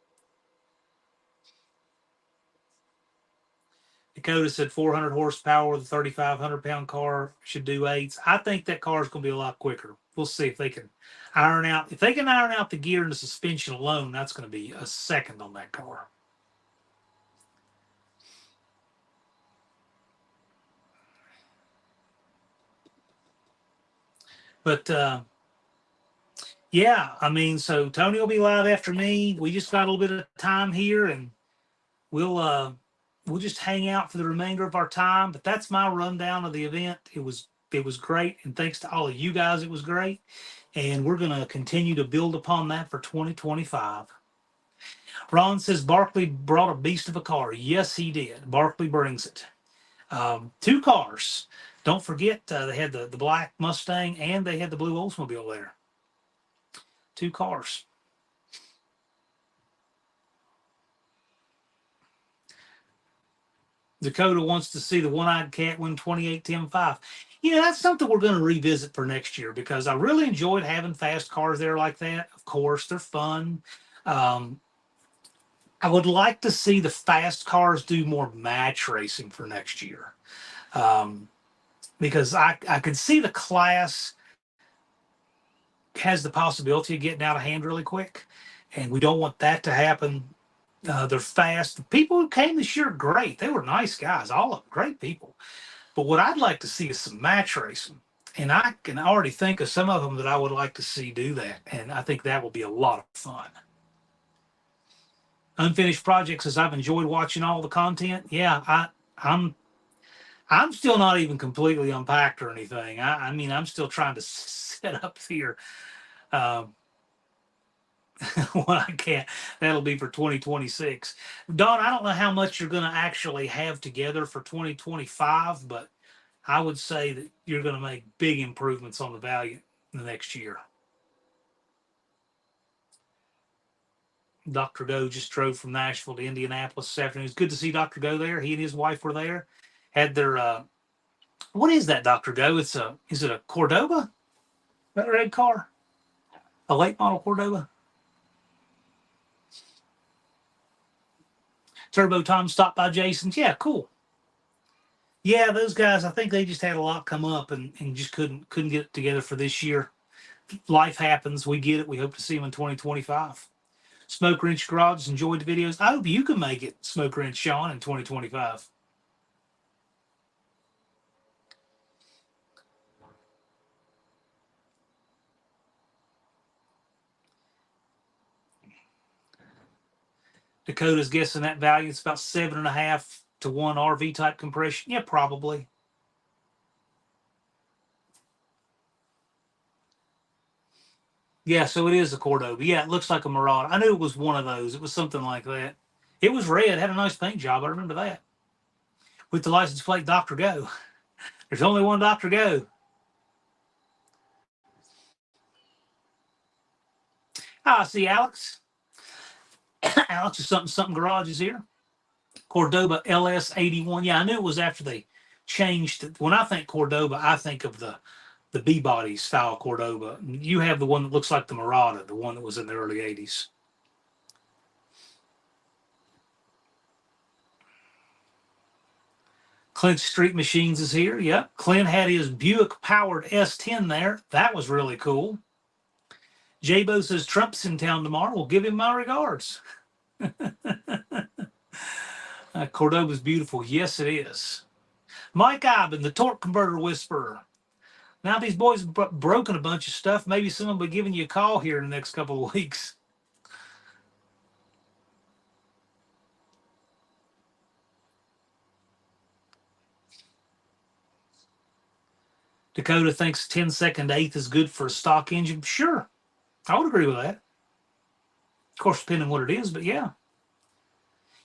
Dakota said 400 horsepower with a 3,500-pound car should do eights. I think that car is going to be a lot quicker. We'll see if they can iron out. If they can iron out the gear and the suspension alone, that's going to be a second on that car. But yeah, I mean, so Tony will be live after me. We just got a little bit of time here, and we'll just hang out for the remainder of our time. But that's my rundown of the event. It was great, and thanks to all of you guys, it was great. And we're going to continue to build upon that for 2025. Ron says Barkley brought a beast of a car. Yes, he did. Barkley brings it. Two cars. Don't forget, they had the black Mustang and they had the blue Oldsmobile there. Two cars. Dakota wants to see the one-eyed cat win 28 10-5. That's something we're going to revisit for next year because I really enjoyed having fast cars there like that. Of course, they're fun. I would like to see the fast cars do more match racing for next year, because I could see the class has the possibility of getting out of hand really quick, and we don't want that to happen. They're fast. The people who came this year are great. They were nice guys, all of them, great people. But what I'd like to see is some match racing. And I can already think of some of them that I would like to see do that. And I think that will be a lot of fun. Unfinished Project says I've enjoyed watching all the content. Yeah, I'm still not even completely unpacked or anything. I mean, I'm still trying to set up here. Um, Well, I can't. That'll be for 2026. Don, I don't know how much you're going to actually have together for 2025, but I would say that you're going to make big improvements on the Valiant the next year. Dr. Go just drove from Nashville to Indianapolis this afternoon. It's good to see Dr. Go there. He and his wife were there. Had their what is that, Dr. Go? Is it a Cordoba? That red car? A late model Cordoba? Turbo Tom stopped by Jason's. Yeah, cool. Yeah, those guys, I think they just had a lot come up and just couldn't get it together for this year. Life happens. We get it. We hope to see them in 2025. Smoke Wrench Garage enjoyed the videos. I hope you can make it, Smoke Wrench Sean, in 2025. Dakota's guessing that value is about 7.5 to 1 RV type compression. Yeah, probably. Yeah, so it is a Cordoba. Yeah, it looks like a Marauder. I knew it was one of those. It was something like that. It was red, had a nice paint job. I remember that. With the license plate Dr. Go. There's only one Dr. Go. Ah, I see Alex. Alex is something garage is here. Cordoba LS81. Yeah, I knew it was after they changed. When I think Cordoba, I think of the B body style Cordoba. You have the one that looks like the Murata, the one that was in the early 80s. Clint Street Machines is here. Yep. Clint had his Buick powered S10 there. That was really cool. Jabo says Trump's in town tomorrow. We'll give him my regards. Cordoba's beautiful. Yes, it is. Mike Iben, the torque converter whisperer. Now these boys have broken a bunch of stuff. Maybe someone will be giving you a call here in the next couple of weeks. Dakota thinks 10-second eighth is good for a stock engine. Sure, I would agree with that. Of course, depending on what it is, but yeah.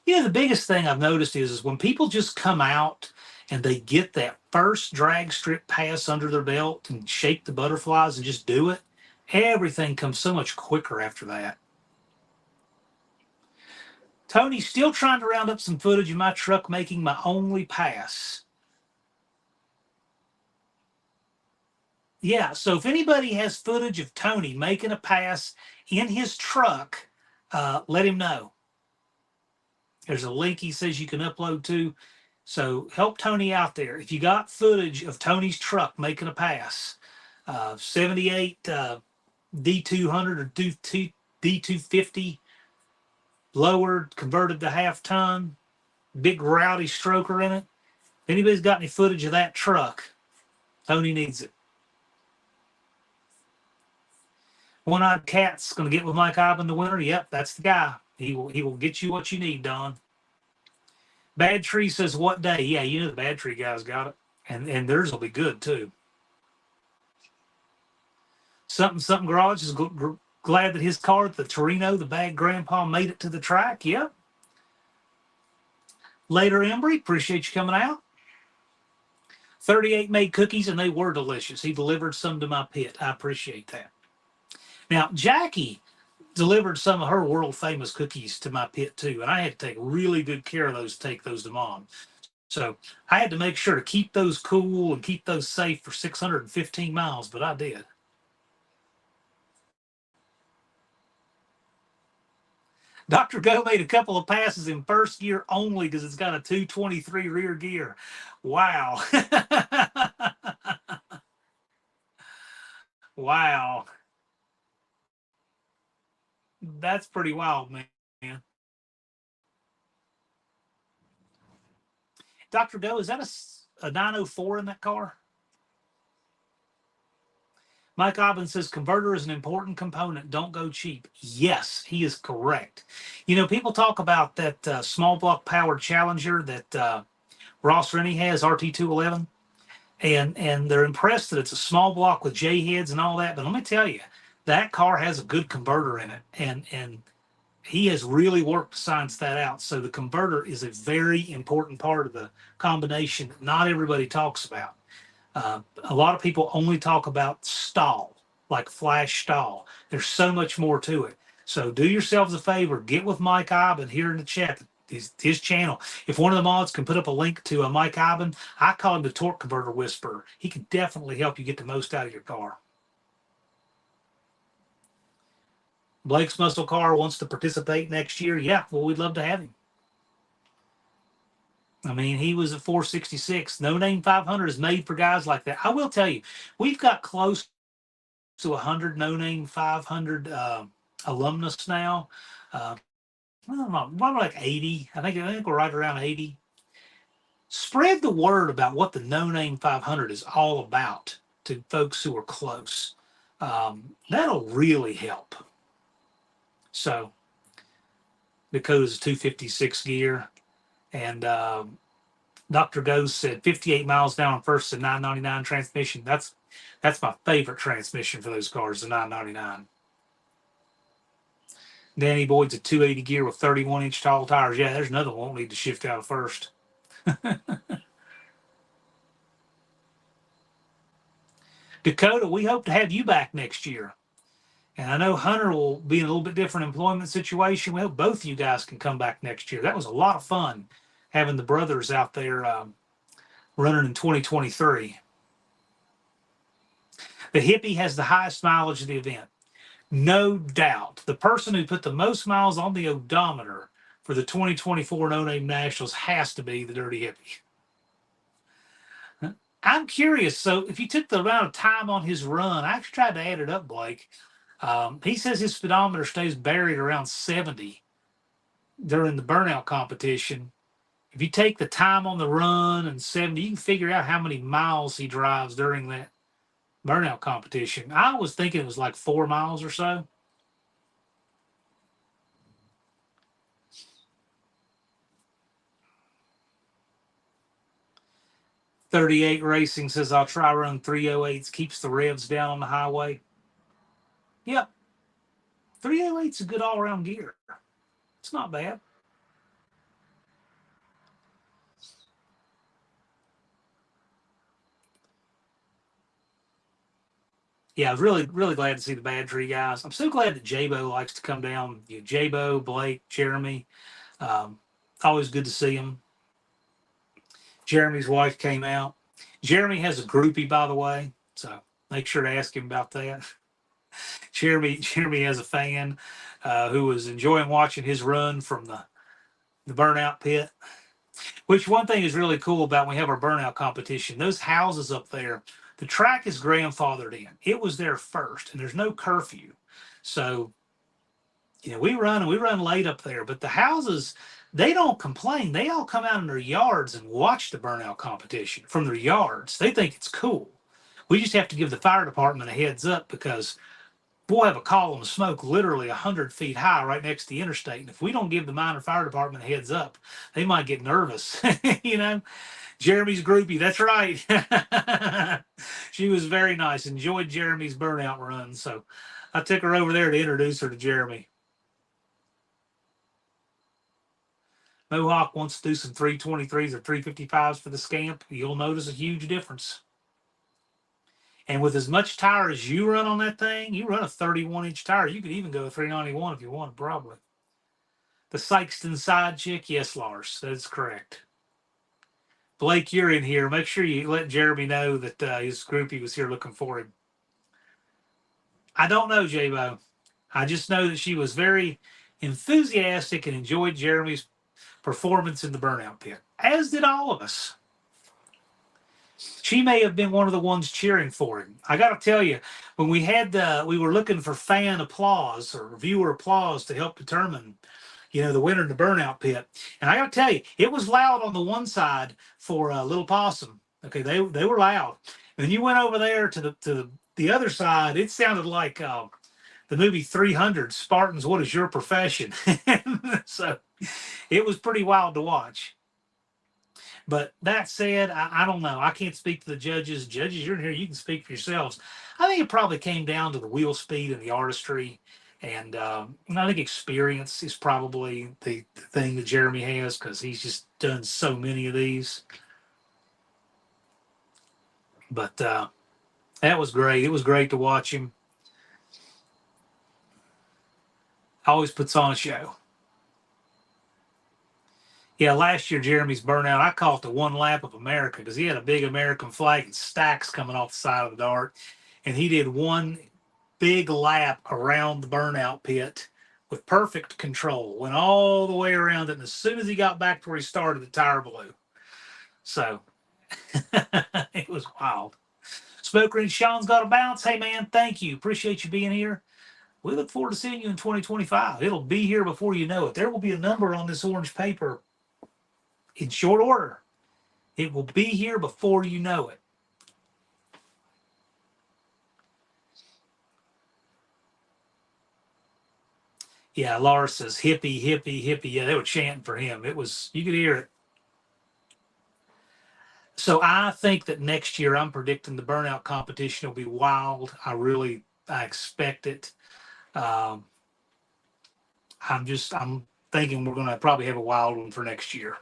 The biggest thing I've noticed is when people just come out and they get that first drag strip pass under their belt and shake the butterflies and just do it, everything comes so much quicker after that. Tony's still trying to round up some footage of my truck making my only pass. Yeah, so if anybody has footage of Tony making a pass in his truck, let him know. There's a link he says you can upload to. So help Tony out there. If you got footage of Tony's truck making a pass, 78 D200 or D250, lowered, converted to half ton, big rowdy stroker in it. If anybody's got any footage of that truck, Tony needs it. One-eyed cat's going to get with Mike Ibe in the winter. Yep, that's the guy. He will get you what you need, Don. Bad Tree says what day? Yeah, the Bad Tree guys got it, and theirs will be good too. Something Garage is glad that his car, the Torino, the bad grandpa, made it to the track. Yep. Later, Embry, appreciate you coming out. 38 made cookies and they were delicious. He delivered some to my pit. I appreciate that. Now, Jackie delivered some of her world famous cookies to my pit too, and I had to take really good care of those, take those to Mom. So I had to make sure to keep those cool and keep those safe for 615 miles, but I did. Dr. Go made a couple of passes in first gear only because it's got a 223 rear gear. Wow. Wow. That's pretty wild, man. Dr. Go, is that a 904 in that car? Mike Obbin says converter is an important component. Don't go cheap. Yes, he is correct. People talk about that small block powered Challenger that Ross Rennie has, RT211, and they're impressed that it's a small block with J heads and all that. But let me tell you, that car has a good converter in it, and he has really worked to science that out. So the converter is a very important part of the combination that not everybody talks about. A lot of people only talk about stall, like flash stall. There's so much more to it. So do yourselves a favor, get with Mike Iben here in the chat, his channel. If one of the mods can put up a link to Mike Iben, I call him the torque converter whisperer. He can definitely help you get the most out of your car. Blake's muscle car wants to participate next year. Yeah, well, we'd love to have him. I mean, he was a 466. No Name 500 is made for guys like that. I will tell you, we've got close to 100 No Name 500 alumnus now. I don't know, probably like 80. I think we're right around 80. Spread the word about what the No Name 500 is all about to folks who are close. That'll really help. So, Dakota's 256 gear, and Dr. Goes said 58 miles down on first and 999 transmission. That's my favorite transmission for those cars, the 999. Danny Boyd's a 280 gear with 31-inch tall tires. Yeah, there's another one won't need to shift out of first. Dakota, we hope to have you back next year. And I know Hunter will be in a little bit different employment situation. We hope both of you guys can come back next year. That was a lot of fun having the brothers out there running in 2023. The hippie has the highest mileage of the event. No doubt. The person who put the most miles on the odometer for the 2024 No Name Nationals has to be the Dirty Hippie. I'm curious. So if you took the amount of time on his run, I actually tried to add it up, Blake. He says his speedometer stays buried around 70 during the burnout competition. If you take the time on the run and 70, you can figure out how many miles he drives during that burnout competition. I was thinking it was like 4 miles or so. .38 Racing says, I'll try run 308s, keeps the revs down on the highway. Yep. 308's a good all-around gear. It's not bad. Yeah, I was really, really glad to see the Bad Tree guys. I'm so glad that J-Bo likes to come down. You know, J-Bo, Blake, Jeremy. Um, Always good to see them. Jeremy's wife came out. Jeremy has a groupie, by the way, so make sure to ask him about that. Jeremy has a fan who was enjoying watching his run from the burnout pit. Which one thing is really cool about when we have our burnout competition, those houses up there, the track is grandfathered in. It was there first, and there's no curfew. So, we run late up there, but the houses, they don't complain. They all come out in their yards and watch the burnout competition from their yards. They think it's cool. We just have to give the fire department a heads up because we'll have a column of smoke literally 100 feet high right next to the interstate. And if we don't give the minor fire department a heads up, they might get nervous. Jeremy's groupie, that's right. She was very nice. Enjoyed Jeremy's burnout run. So I took her over there to introduce her to Jeremy. Mohawk wants to do some 323s or 355s for the Scamp. You'll notice a huge difference. And with as much tire as you run on that thing, you run a 31-inch tire. You could even go a 391 if you wanted, probably. The Sykeston side chick, yes, Lars, that's correct. Blake, you're in here. Make sure you let Jeremy know that his groupie was here looking for him. I don't know, J-Bo. I just know that she was very enthusiastic and enjoyed Jeremy's performance in the burnout pit, as did all of us. She may have been one of the ones cheering for him. I got to tell you, when we were looking for fan applause or viewer applause to help determine, the winner in the burnout pit. And I got to tell you, it was loud on the one side for Little Possum. Okay, they were loud. And you went over there to the other side. It sounded like the movie 300. Spartans, what is your profession? So it was pretty wild to watch. But that said, I don't know. I can't speak to the judges. Judges, you're in here. You can speak for yourselves. I think it probably came down to the wheel speed and the artistry. And I think experience is probably the thing that Jeremy has because he's just done so many of these. But that was great. It was great to watch him. Always puts on a show. Yeah, last year, Jeremy's burnout, I call it the one lap of America because he had a big American flag and stacks coming off the side of the dart. And he did one big lap around the burnout pit with perfect control. Went all the way around it. And as soon as he got back to where he started, the tire blew. So it was wild. Smoker and Sean's got a bounce. Hey, man, thank you. Appreciate you being here. We look forward to seeing you in 2025. It'll be here before you know it. There will be a number on this orange paper in short order. It will be here before you know it. Yeah, Lars says hippie, hippie, hippie. Yeah, they were chanting for him. You could hear it. So I think that next year I'm predicting the burnout competition will be wild. I expect it. Um, I'm thinking we're going to probably have a wild one for next year.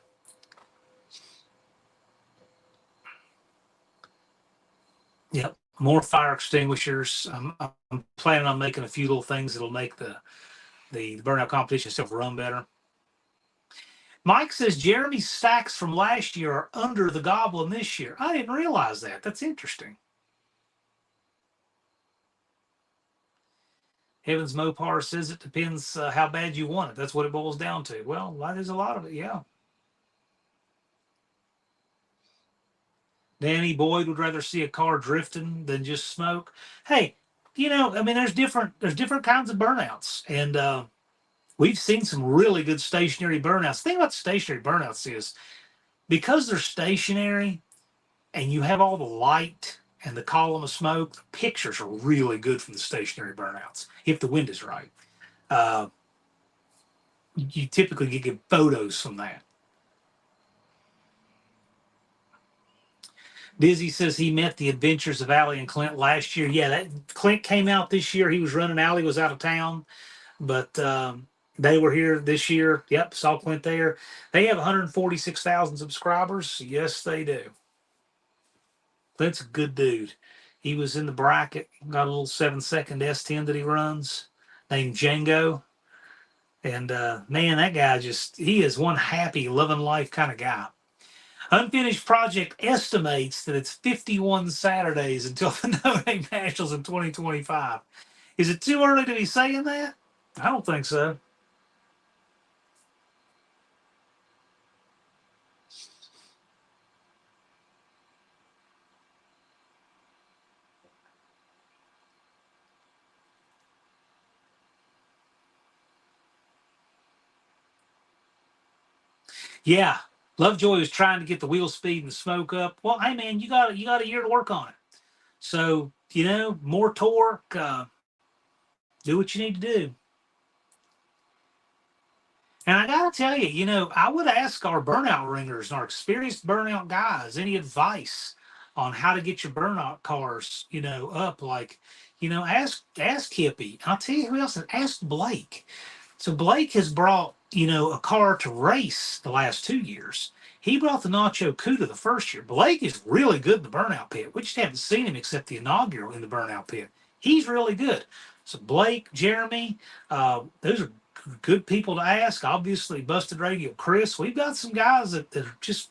Yep. More fire extinguishers. I'm planning on making a few little things that'll make the burnout competition itself run better. Mike says Jeremy's stacks from last year are under the Goblin this year. I didn't realize that. That's interesting. Heavens Mopar says it depends how bad you want it. That's what it boils down to. Well, there's a lot of it, yeah. Danny Boyd would rather see a car drifting than just smoke. Hey, there's different kinds of burnouts, and we've seen some really good stationary burnouts. The thing about stationary burnouts is because they're stationary and you have all the light and the column of smoke, the pictures are really good from the stationary burnouts if the wind is right. You typically get good photos from that. Dizzy says he met the adventures of Allie and Clint last year. Yeah, that Clint came out this year. He was running. Allie was out of town. But they were here this year. Yep, saw Clint there. They have 146,000 subscribers. Yes, they do. Clint's a good dude. He was in the bracket, got a little 7-second S10 that he runs named Django. And man, that guy he is one happy, loving life kind of guy. Unfinished Project estimates that it's 51 Saturdays until the No Name Nationals in 2025. Is it too early to be saying that? I don't think so. Yeah, Lovejoy was trying to get the wheel speed and the smoke up. Well, hey man, you got a year to work on it. So more torque. Do what you need to do. And I gotta tell you, I would ask our burnout ringers and our experienced burnout guys any advice on how to get your burnout cars, up. Like, ask Hippie. I'll tell you who else. Ask Blake. So Blake has brought, a car to race the last 2 years. He brought the Nacho Cuda the first year. Blake is really good in the burnout pit. We just haven't seen him except the inaugural in the burnout pit. He's really good. So Blake, Jeremy, those are good people to ask. Obviously, Busted Radio, Chris. We've got some guys that are just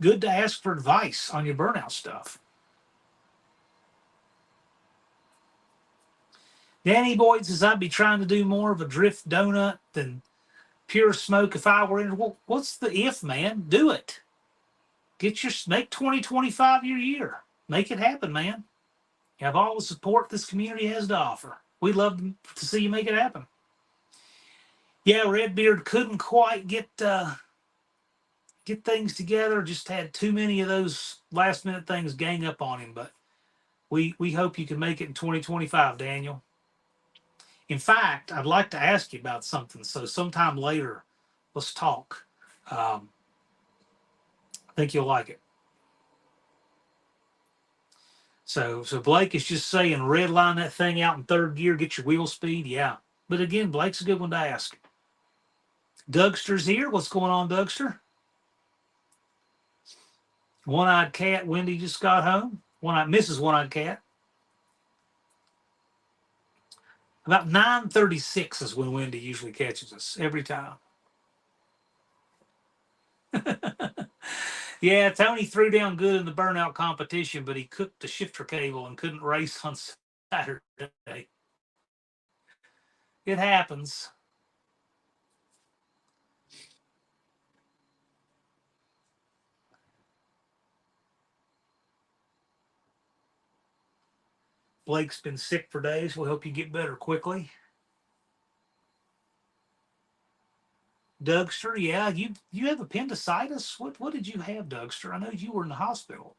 good to ask for advice on your burnout stuff. Danny Boyd says I'd be trying to do more of a drift donut than pure smoke if I were in. Well, what's the if, man? Do it. Make 2025 your year. Make it happen, man. You have all the support this community has to offer. We'd love to see you make it happen. Yeah, Redbeard couldn't quite get things together. Just had too many of those last minute things gang up on him. But we hope you can make it in 2025, Daniel. In fact, I'd like to ask you about something. So sometime later, let's talk. I think you'll like it. So Blake is just saying redline that thing out in third gear, get your wheel speed. Yeah. But again, Blake's a good one to ask. Dougster's here. What's going on, Dougster? One-eyed cat, Wendy just got home. Mrs. One-eyed cat. About 9:36 is when Wendy usually catches us every time. Yeah, Tony threw down good in the burnout competition, but he cooked the shifter cable and couldn't race on Saturday. It happens. Blake's been sick for days. We'll help you get better quickly. Dougster, yeah, you have appendicitis. What did you have, Dougster? I know you were in the hospital.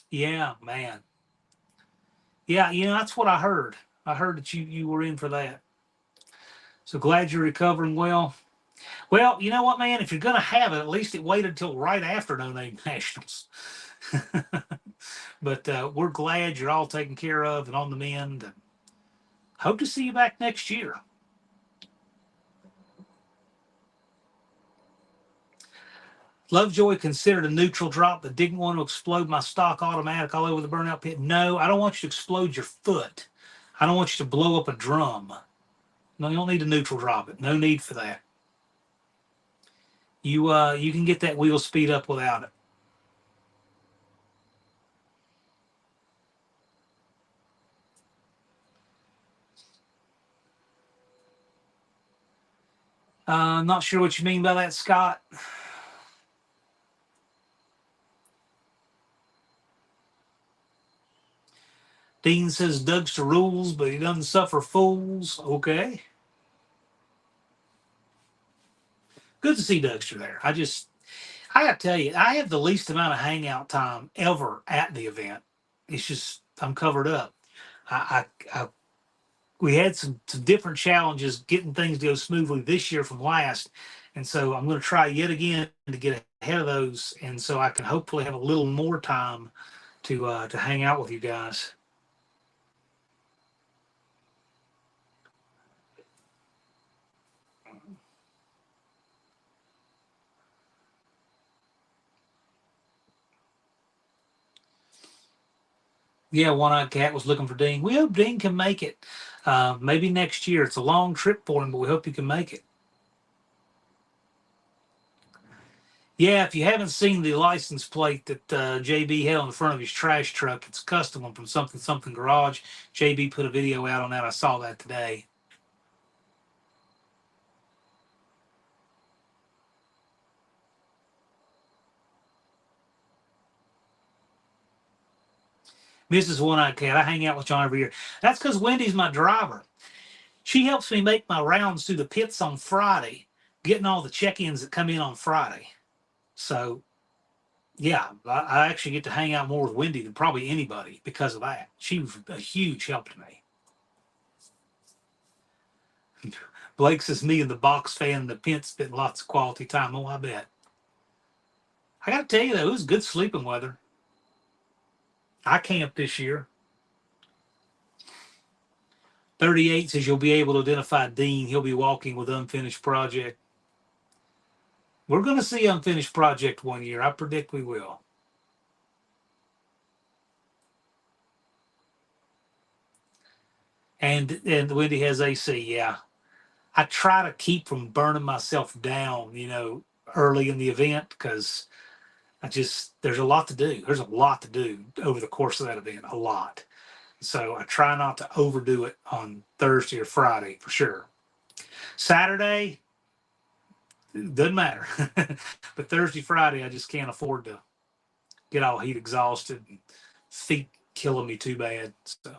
Yeah, man. Yeah, that's what I heard. I heard that you were in for that. So glad you're recovering well. Well, you know what, man? If you're gonna have it, at least it waited until right after No Name Nationals. But we're glad you're all taken care of and on the mend. And hope to see you back next year. Lovejoy considered a neutral drop, but didn't want to explode my stock automatic all over the burnout pit. No, I don't want you to explode your foot. I don't want you to blow up a drum. No, you don't need to neutral drop it. No need for that. You can get that wheel speed up without it. I'm not sure what you mean by that, Scott. Dean says Dougster rules, but he doesn't suffer fools. Okay. Good to see Dougster there. I got to tell you, I have the least amount of hangout time ever at the event. It's just, I'm covered up. I we had some different challenges getting things to go smoothly this year from last. And so I'm going to try yet again to get ahead of those. And so I can hopefully have a little more time to hang out with you guys. Yeah, One Eyed Cat was looking for Dean. We hope Dean can make it. Maybe next year. It's a long trip for him, but we hope he can make it. Yeah, if you haven't seen the license plate that JB had on the front of his trash truck, it's a custom one from something something garage. JB put a video out on that. I saw that today. Mrs. One Eyed Cat, I hang out with John every year. That's because Wendy's my driver. She helps me make my rounds through the pits on Friday, getting all the check-ins that come in on Friday. So yeah, I actually get to hang out more with Wendy than probably anybody because of that. She was a huge help to me. Blake says me and the box fan and the pit spent lots of quality time. Oh, I bet. I got to tell you though, it was good sleeping weather. I camped this year. 38 says you'll be able to identify Dean. He'll be walking with Unfinished Project. We're going to see Unfinished Project one year. I predict we will. And Wendy has AC. Yeah, I try to keep from burning myself down, early in the event because there's a lot to do. There's a lot to do over the course of that event, a lot. So I try not to overdo it on Thursday or Friday for sure. Saturday, doesn't matter. But Thursday, Friday, I just can't afford to get all heat exhausted and feet killing me too bad. So,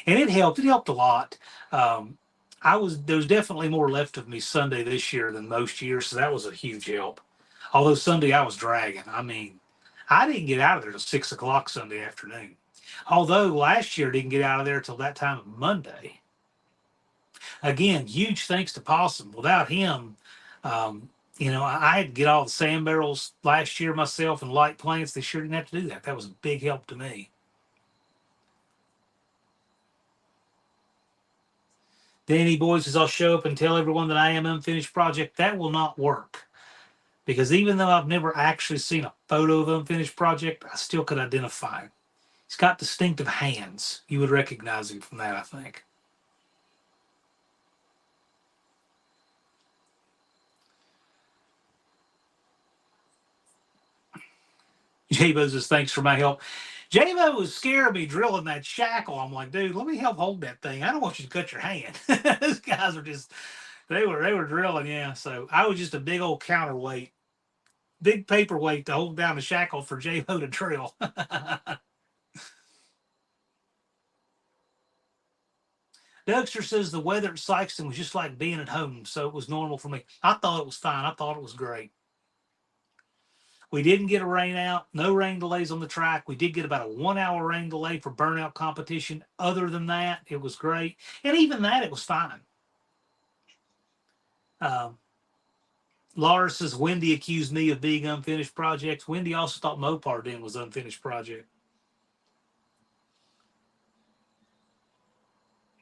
and it helped. It helped a lot. Um, there was definitely more left of me Sunday this year than most years, so that was a huge help. Although Sunday I was dragging. I mean, I didn't get out of there till 6 o'clock Sunday afternoon. Although last year I didn't get out of there till that time of Monday. Again, huge thanks to Possum. Without him, I had to get all the sand barrels last year myself and light plants. They sure didn't have to do that. That was a big help to me. Danny Boy says, I'll show up and tell everyone that I am Unfinished Project. That will not work. Because even though I've never actually seen a photo of Unfinished Project, I still could identify him. He's got distinctive hands. You would recognize him from that, I think. J-Bo says, thanks for my help. J-Bo was scaring me drilling that shackle. I'm like, dude, let me help hold that thing. I don't want you to cut your hand. Those guys were just, they were drilling, yeah. So I was just a big old counterweight, big paperweight to hold down the shackle for J-Bo to drill. Dougster says the weather at Sykeston was just like being at home, so it was normal for me. I thought it was fine. I thought it was great. We didn't get a rain out, no rain delays on the track. We did get about a 1 hour rain delay for burnout competition. Other than that, it was great. And even that, it was fine. Um, Laura says Wendy accused me of being unfinished projects. Wendy also thought Mopar Den was unfinished project.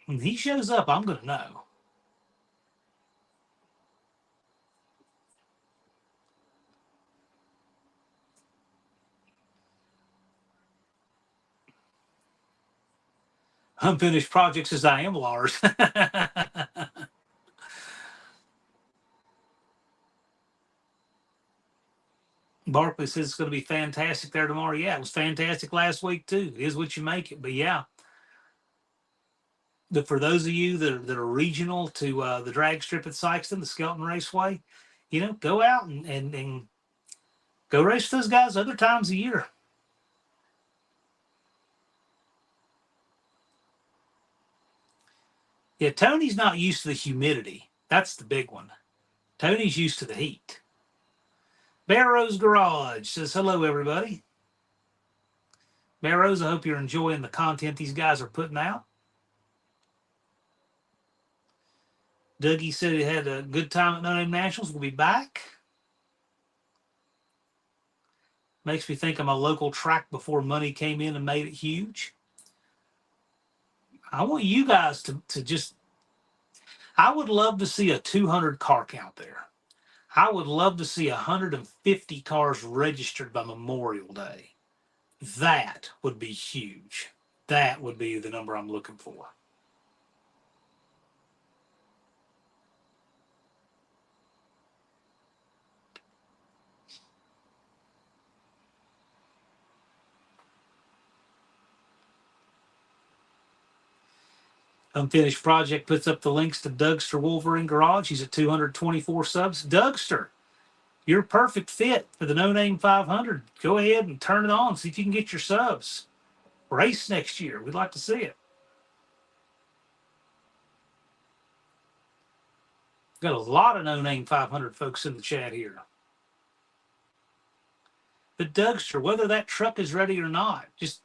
When he shows up, I'm going to know. Unfinished projects as I am, Lars. Barkley says it's going to be fantastic there tomorrow. Yeah, it was fantastic last week too. It is what you make it. But yeah, for those of you that are regional to the drag strip at Sykeston, the Skelton Raceway, go out and go race those guys other times a year. Yeah, Tony's not used to the humidity. That's the big one. Tony's used to the heat. Barrow's Garage says, hello, everybody. Barrows, I hope you're enjoying the content these guys are putting out. Dougie said he had a good time at No Name Nationals. We'll be back. Makes me think of my local track before money came in and made it huge. I want you guys to just, I would love to see a 200 car count there. I would love to see 150 cars registered by Memorial Day. That would be huge. That would be the number I'm looking for. Unfinished Project puts up the links to Dougster Wolverine Garage. He's at 224 subs. Dougster, you're a perfect fit for the No Name 500. Go ahead and turn it on. See if you can get your subs. Race next year. We'd like to see it. Got a lot of No Name 500 folks in the chat here. But Dougster, whether that truck is ready or not, just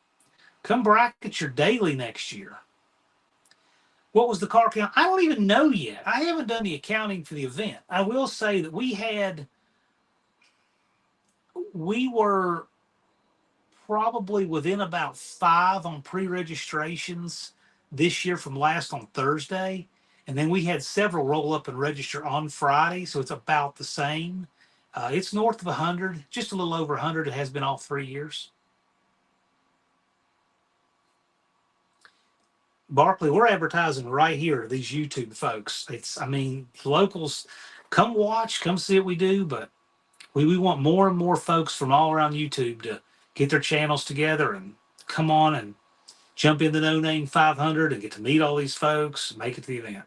come bracket your daily next year. What was the car count? I don't even know yet. I haven't done the accounting for the event. I will say that we were probably within about 5 on pre-registrations this year from last on Thursday. And then we had several roll up and register on Friday. So it's about the same. It's north of 100, just a little over 100. It has been all 3 years. Barkley, we're advertising right here, these YouTube folks. Locals, come watch, come see what we do, but we want more and more folks from all around YouTube to get their channels together and come on and jump in the No Name 500 and get to meet all these folks, make it to the event.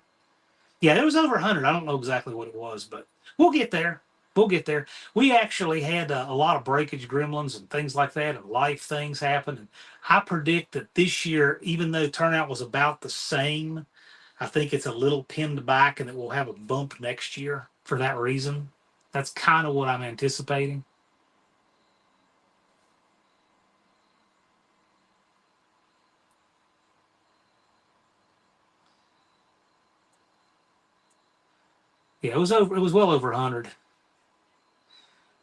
Yeah, it was over 100. I don't know exactly what it was, but we'll get there. We'll get there. We actually had a lot of breakage gremlins and things like that, and life things happen. And I predict that this year, even though turnout was about the same, I think it's a little pinned back and it will have a bump next year for that reason. That's kind of what I'm anticipating. Yeah, it was well over 100.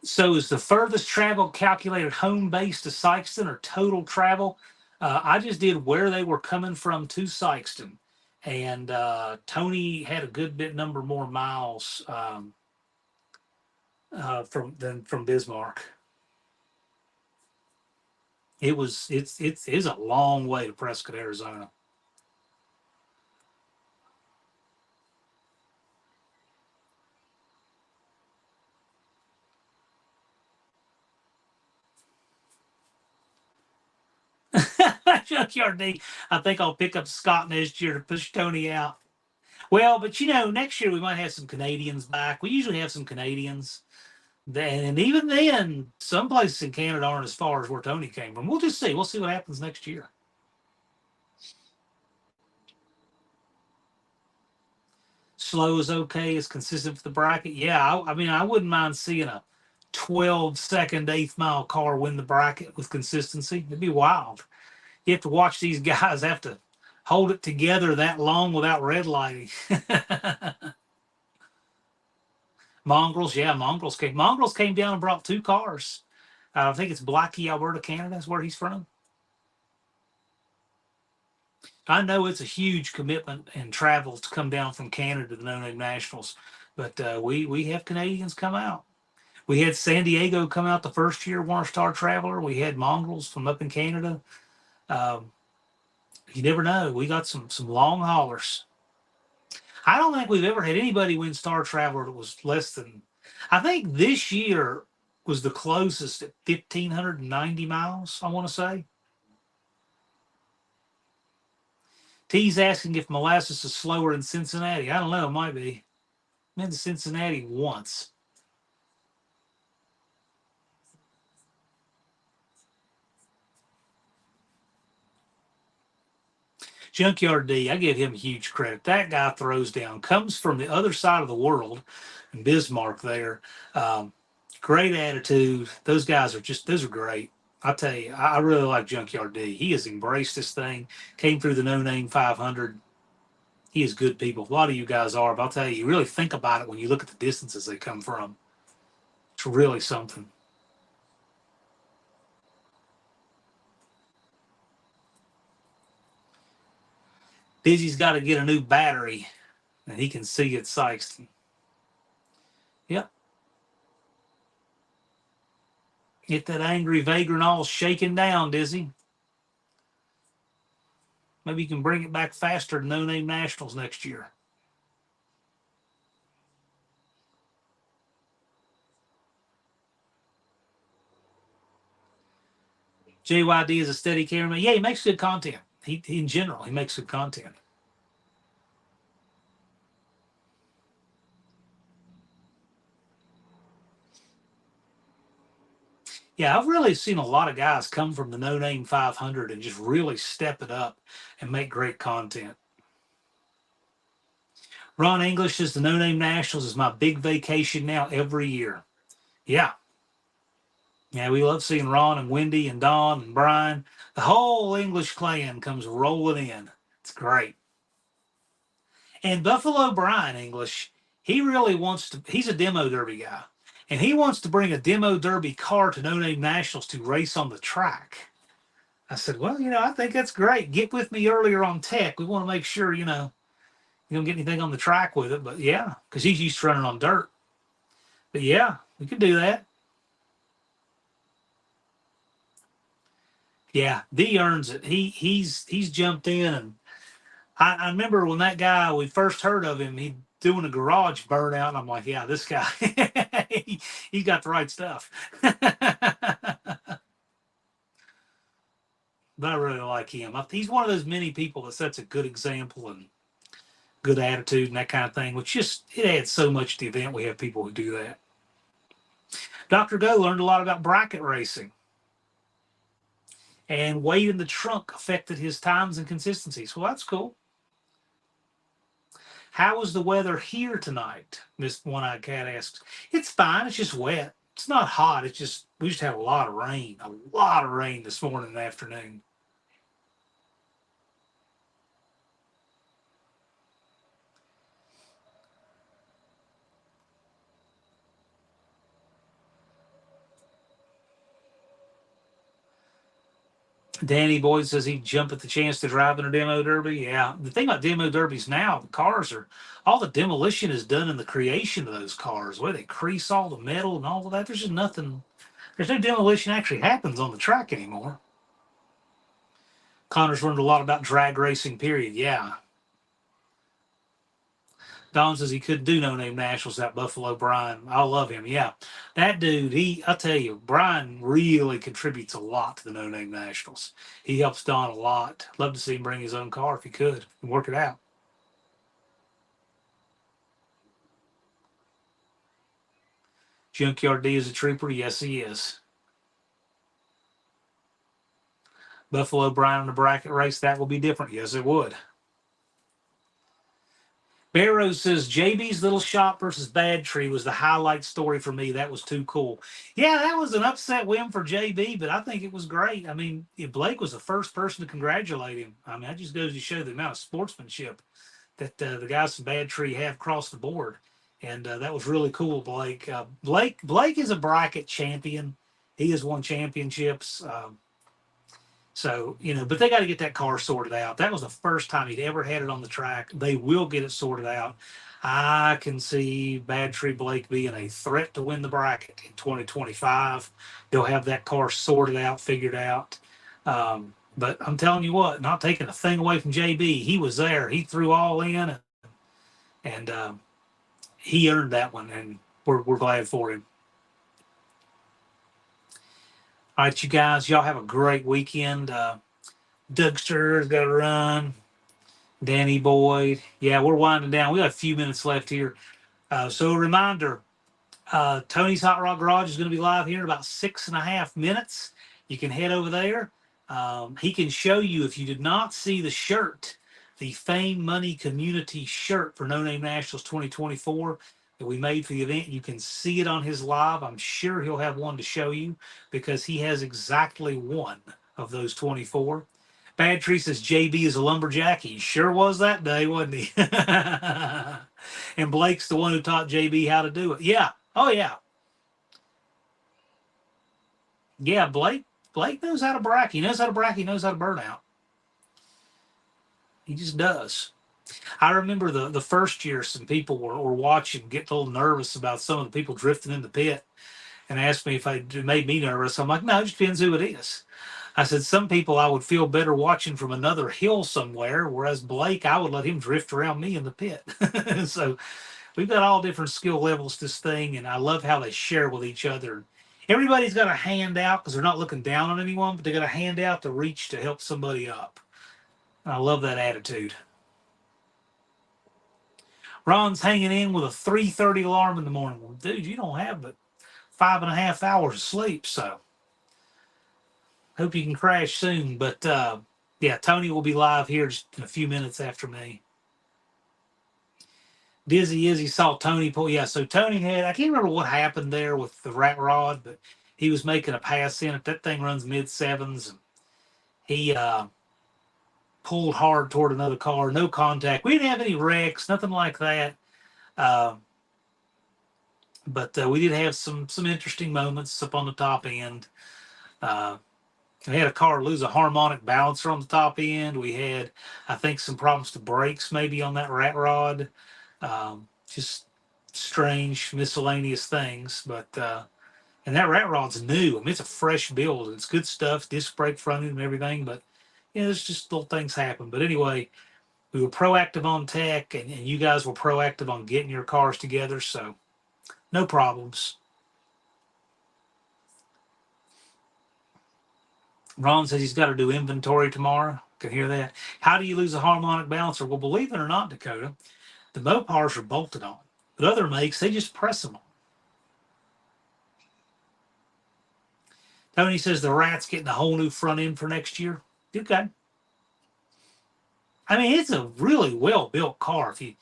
So is the furthest travel calculated home base to Sykeston or total travel? I just did where they were coming from to Sykeston, and Tony had a good bit number more miles from Bismarck. It's a long way to Prescott, Arizona. Junkyard D. I think I'll pick up Scott next year to push Tony out. Well, but next year we might have some Canadians back. We usually have some Canadians. And even then, some places in Canada aren't as far as where Tony came from. We'll just see. We'll see what happens next year. Slow is okay. It's consistent for the bracket. Yeah, I wouldn't mind seeing a 12-second eighth mile car win the bracket with consistency. It'd be wild. You have to watch these guys have to hold it together that long without red lighting. Mongrels, yeah, Mongrels came down and brought 2 cars. I think it's Blackie, Alberta, Canada. That's where he's from. I know it's a huge commitment and travel to come down from Canada to the No Name Nationals, but we have Canadians come out. We had San Diego come out the first year, Warner Star Traveler. We had Mongrels from up in Canada. Um, you never know. We got some long haulers. I don't think we've ever had anybody win Star Traveler that was less than. I think this year was the closest at 1,590 miles. I want to say. T's asking if molasses is slower in Cincinnati. I don't know. It might be. I've been to Cincinnati once. Junkyard D, I give him huge credit. That guy throws down, comes from the other side of the world, in Bismarck there. Great attitude. Those guys those are great. I tell you, I really like Junkyard D. He has embraced this thing, came through the No Name 500. He is good people. A lot of you guys are, but I'll tell you, you really think about it when you look at the distances they come from. It's really something. Dizzy's got to get a new battery, and he can see at Sykeston. Yep. Get that angry vagrant all shaken down, Dizzy. Maybe you can bring it back faster to No Name Nationals next year. JYD is a steady cameraman. Yeah, he makes good content. He in general, he makes good content. Yeah, I've really seen a lot of guys come from the No Name 500 and just really step it up and make great content. Ron English says the No Name Nationals is my big vacation now every year. Yeah. Yeah, we love seeing Ron and Wendy and Don and Brian. The whole English clan comes rolling in. It's great. And Buffalo Brian English, he really wants to, he's a demo derby guy. And he wants to bring a demo derby car to No Name Nationals to race on the track. I said, well, I think that's great. Get with me earlier on tech. We want to make sure, you don't get anything on the track with it. But yeah, because he's used to running on dirt. But yeah, we could do that. Yeah, D earns it. He's jumped in, and I remember when that guy we first heard of him, he doing a garage burnout. And I'm like, yeah, this guy, he's got the right stuff. But I really like him. He's one of those many people that sets a good example and good attitude and that kind of thing, which just it adds so much to the event. We have people who do that. Dr. Go learned a lot about bracket racing, and weight in the trunk affected his times and consistencies. Well, that's cool. How was the weather here tonight? Miss One Eyed Cat asks. It's fine. It's just wet. It's not hot. It's just we just had a lot of rain. A lot of rain this morning and afternoon. Danny Boyd says he'd jump at the chance to drive in a demo derby. Yeah. The thing about demo derbies now, the cars are all the demolition is done in the creation of those cars, where they crease all the metal and all of that. There's just nothing. There's no demolition actually happens on the track anymore. Connor's learned a lot about drag racing, period. Yeah. Don says he couldn't do No Name Nationals, that Buffalo Brian. I love him. Yeah. That dude, I tell you, Brian really contributes a lot to the No Name Nationals. He helps Don a lot. Love to see him bring his own car if he could and work it out. Junkyard D is a trooper. Yes, he is. Buffalo Brian in a bracket race, that will be different. Yes, it would. Barrow says JB's Little Shop versus Bad Tree was the highlight story for me. That was too cool. Yeah, that was an upset win for JB, but I think it was great. I mean, Blake was the first person to congratulate him. I mean, that just goes to show the amount of sportsmanship that the guys from Bad Tree have across the board, and that was really cool. Blake, Blake is a bracket champion. He has won championships. So, but they got to get that car sorted out. That was the first time he'd ever had it on the track. They will get it sorted out. I can see Bad Tree Blake being a threat to win the bracket in 2025. They'll have that car sorted out, figured out. But I'm telling you what, not taking a thing away from JB. He was there. He threw all in, and he earned that one, and we're glad for him. All right, you guys, y'all have a great weekend. Dougster's got to run. Danny Boyd. Yeah, we're winding down. We got a few minutes left here. So a reminder, Tony's Hot Rod Garage is going to be live here in about 6.5 minutes. You can head over there. He can show you, if you did not see the shirt, the Fame Money Community shirt for No Name Nationals 2024 that we made for the event. You can see it on his live. I'm sure he'll have one to show you because he has exactly one of those 24. Bad Tree says JB is a lumberjack. He sure was that day, wasn't he? And Blake's the one who taught JB how to do it. Yeah. Oh yeah. Yeah. Blake knows how to brack. He knows how to brack. He knows how to burn out. He just does. I remember the first year some people were watching, get a little nervous about some of the people drifting in the pit and asked me if it made me nervous. I'm like, no, it just depends who it is. I said, some people I would feel better watching from another hill somewhere, whereas Blake, I would let him drift around me in the pit. So we've got all different skill levels this thing, and I love how they share with each other. Everybody's got a hand out because they're not looking down on anyone, but they got a hand out to reach to help somebody up. And I love that attitude. Ron's hanging in with a 3:30 alarm in the morning. Well, dude, you don't have but 5.5 hours of sleep, so hope you can crash soon. But yeah, Tony will be live here just in a few minutes after me. Dizzy Izzy saw Tony pull. Yeah, so Tony had, I can't remember what happened there with the rat rod, but he was making a pass in it. That thing runs mid sevens. And he pulled hard toward another car. No contact. We didn't have any wrecks, nothing like that. Uh, but we did have some interesting moments up on the top end. Uh, we had a car lose a harmonic balancer on the top end. We had, I think, some problems to brakes maybe on that rat rod. Just strange, miscellaneous things. But and that rat rod's new. I mean, it's a fresh build. It's good stuff, disc brake fronted and everything. But yeah, there's just little things happen. But anyway, we were proactive on tech, and you guys were proactive on getting your cars together. So no problems. Ron says he's got to do inventory tomorrow. Can hear that. How do you lose a harmonic balancer? Well, believe it or not, Dakota, the Mopars are bolted on. But other makes, they just press them on. Tony says the Rat's getting a whole new front end for next year. Okay. I mean, it's a really well built car. If you,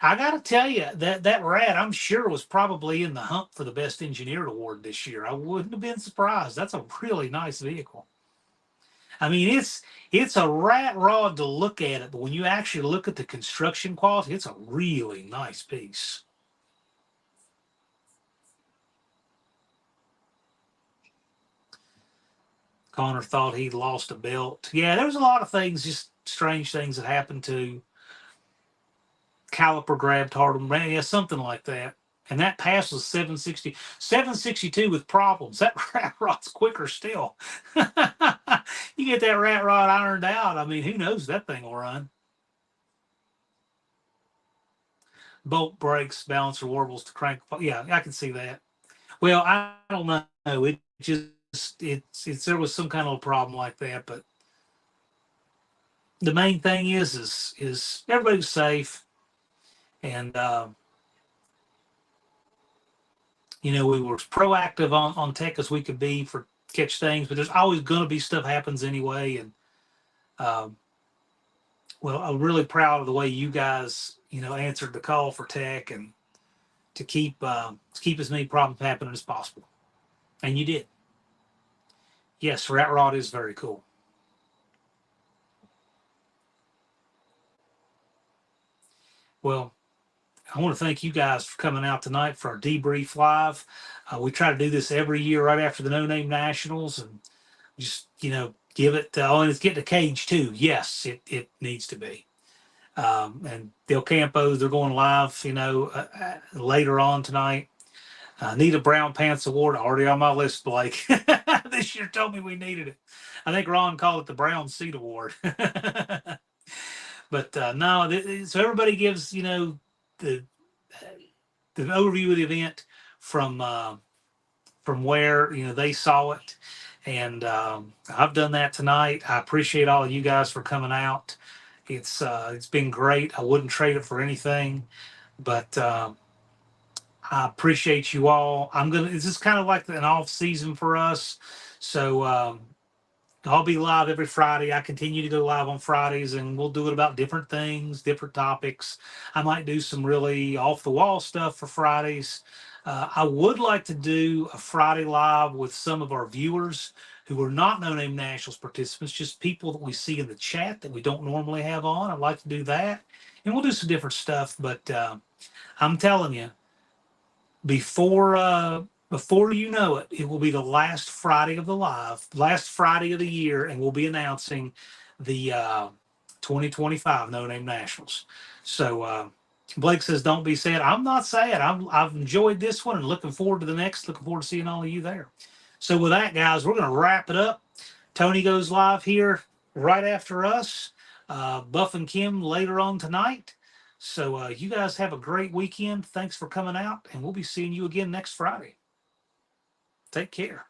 I got to tell you that Rat, I'm sure, was probably in the hunt for the best engineered award this year. I wouldn't have been surprised. That's a really nice vehicle. I mean, it's a rat rod to look at it, but when you actually look at the construction quality, it's a really nice piece. Connor thought he'd lost a belt. Yeah, there was a lot of things, just strange things that happened to caliper grabbed hard on yeah, something like that. And that pass was 760, 762 with problems. That rat rod's quicker still. You get that rat rod ironed out. I mean, who knows that thing will run. Bolt brakes, balancer warbles to crank. Yeah, I can see that. Well, I don't know. It just it's there was some kind of a problem like that, but the main thing is everybody's safe, and you know, we were as proactive on tech as we could be for catch things, but there's always going to be stuff happens anyway, and um, well, I'm really proud of the way you guys, you know, answered the call for tech and to keep as many problems happening as possible, and you did. Yes, rat rod is very cool. Well, I want to thank you guys for coming out tonight for our debrief live. We try to do this every year right after the No Name Nationals, and just, you know, give it. Oh, and it's getting a cage too. Yes, it needs to be. And Del Campos, they're going live, you know, later on tonight. Need a Brown Pants Award already on my list, Blake. This year told me we needed it. I think Ron called it the Brown Seat Award. But no, so everybody gives, you know, the the overview of the event from where, you know, they saw it, and I've done that tonight. I appreciate all of you guys for coming out. It's been great. I wouldn't trade it for anything, but I appreciate you all. This is kind of like an off season for us, so I'll be live every Friday. I continue to go live on Fridays, and we'll do it about different things, different topics. I might do some really off the wall stuff for Fridays. I would like to do a Friday live with some of our viewers who are not No Name Nationals participants, just people that we see in the chat that we don't normally have on. I'd like to do that. And we'll do some different stuff. But I'm telling you, before you know it, it will be the last Friday of the live, last Friday of the year, and we'll be announcing the 2025 No Name Nationals. So Blake says, "Don't be sad." I'm not sad. I've enjoyed this one and looking forward to the next. Looking forward to seeing all of you there. So with that, guys, we're going to wrap it up. Tony goes live here right after us. Buff and Kim later on tonight. So you guys have a great weekend. Thanks for coming out, and we'll be seeing you again next Friday. Take care.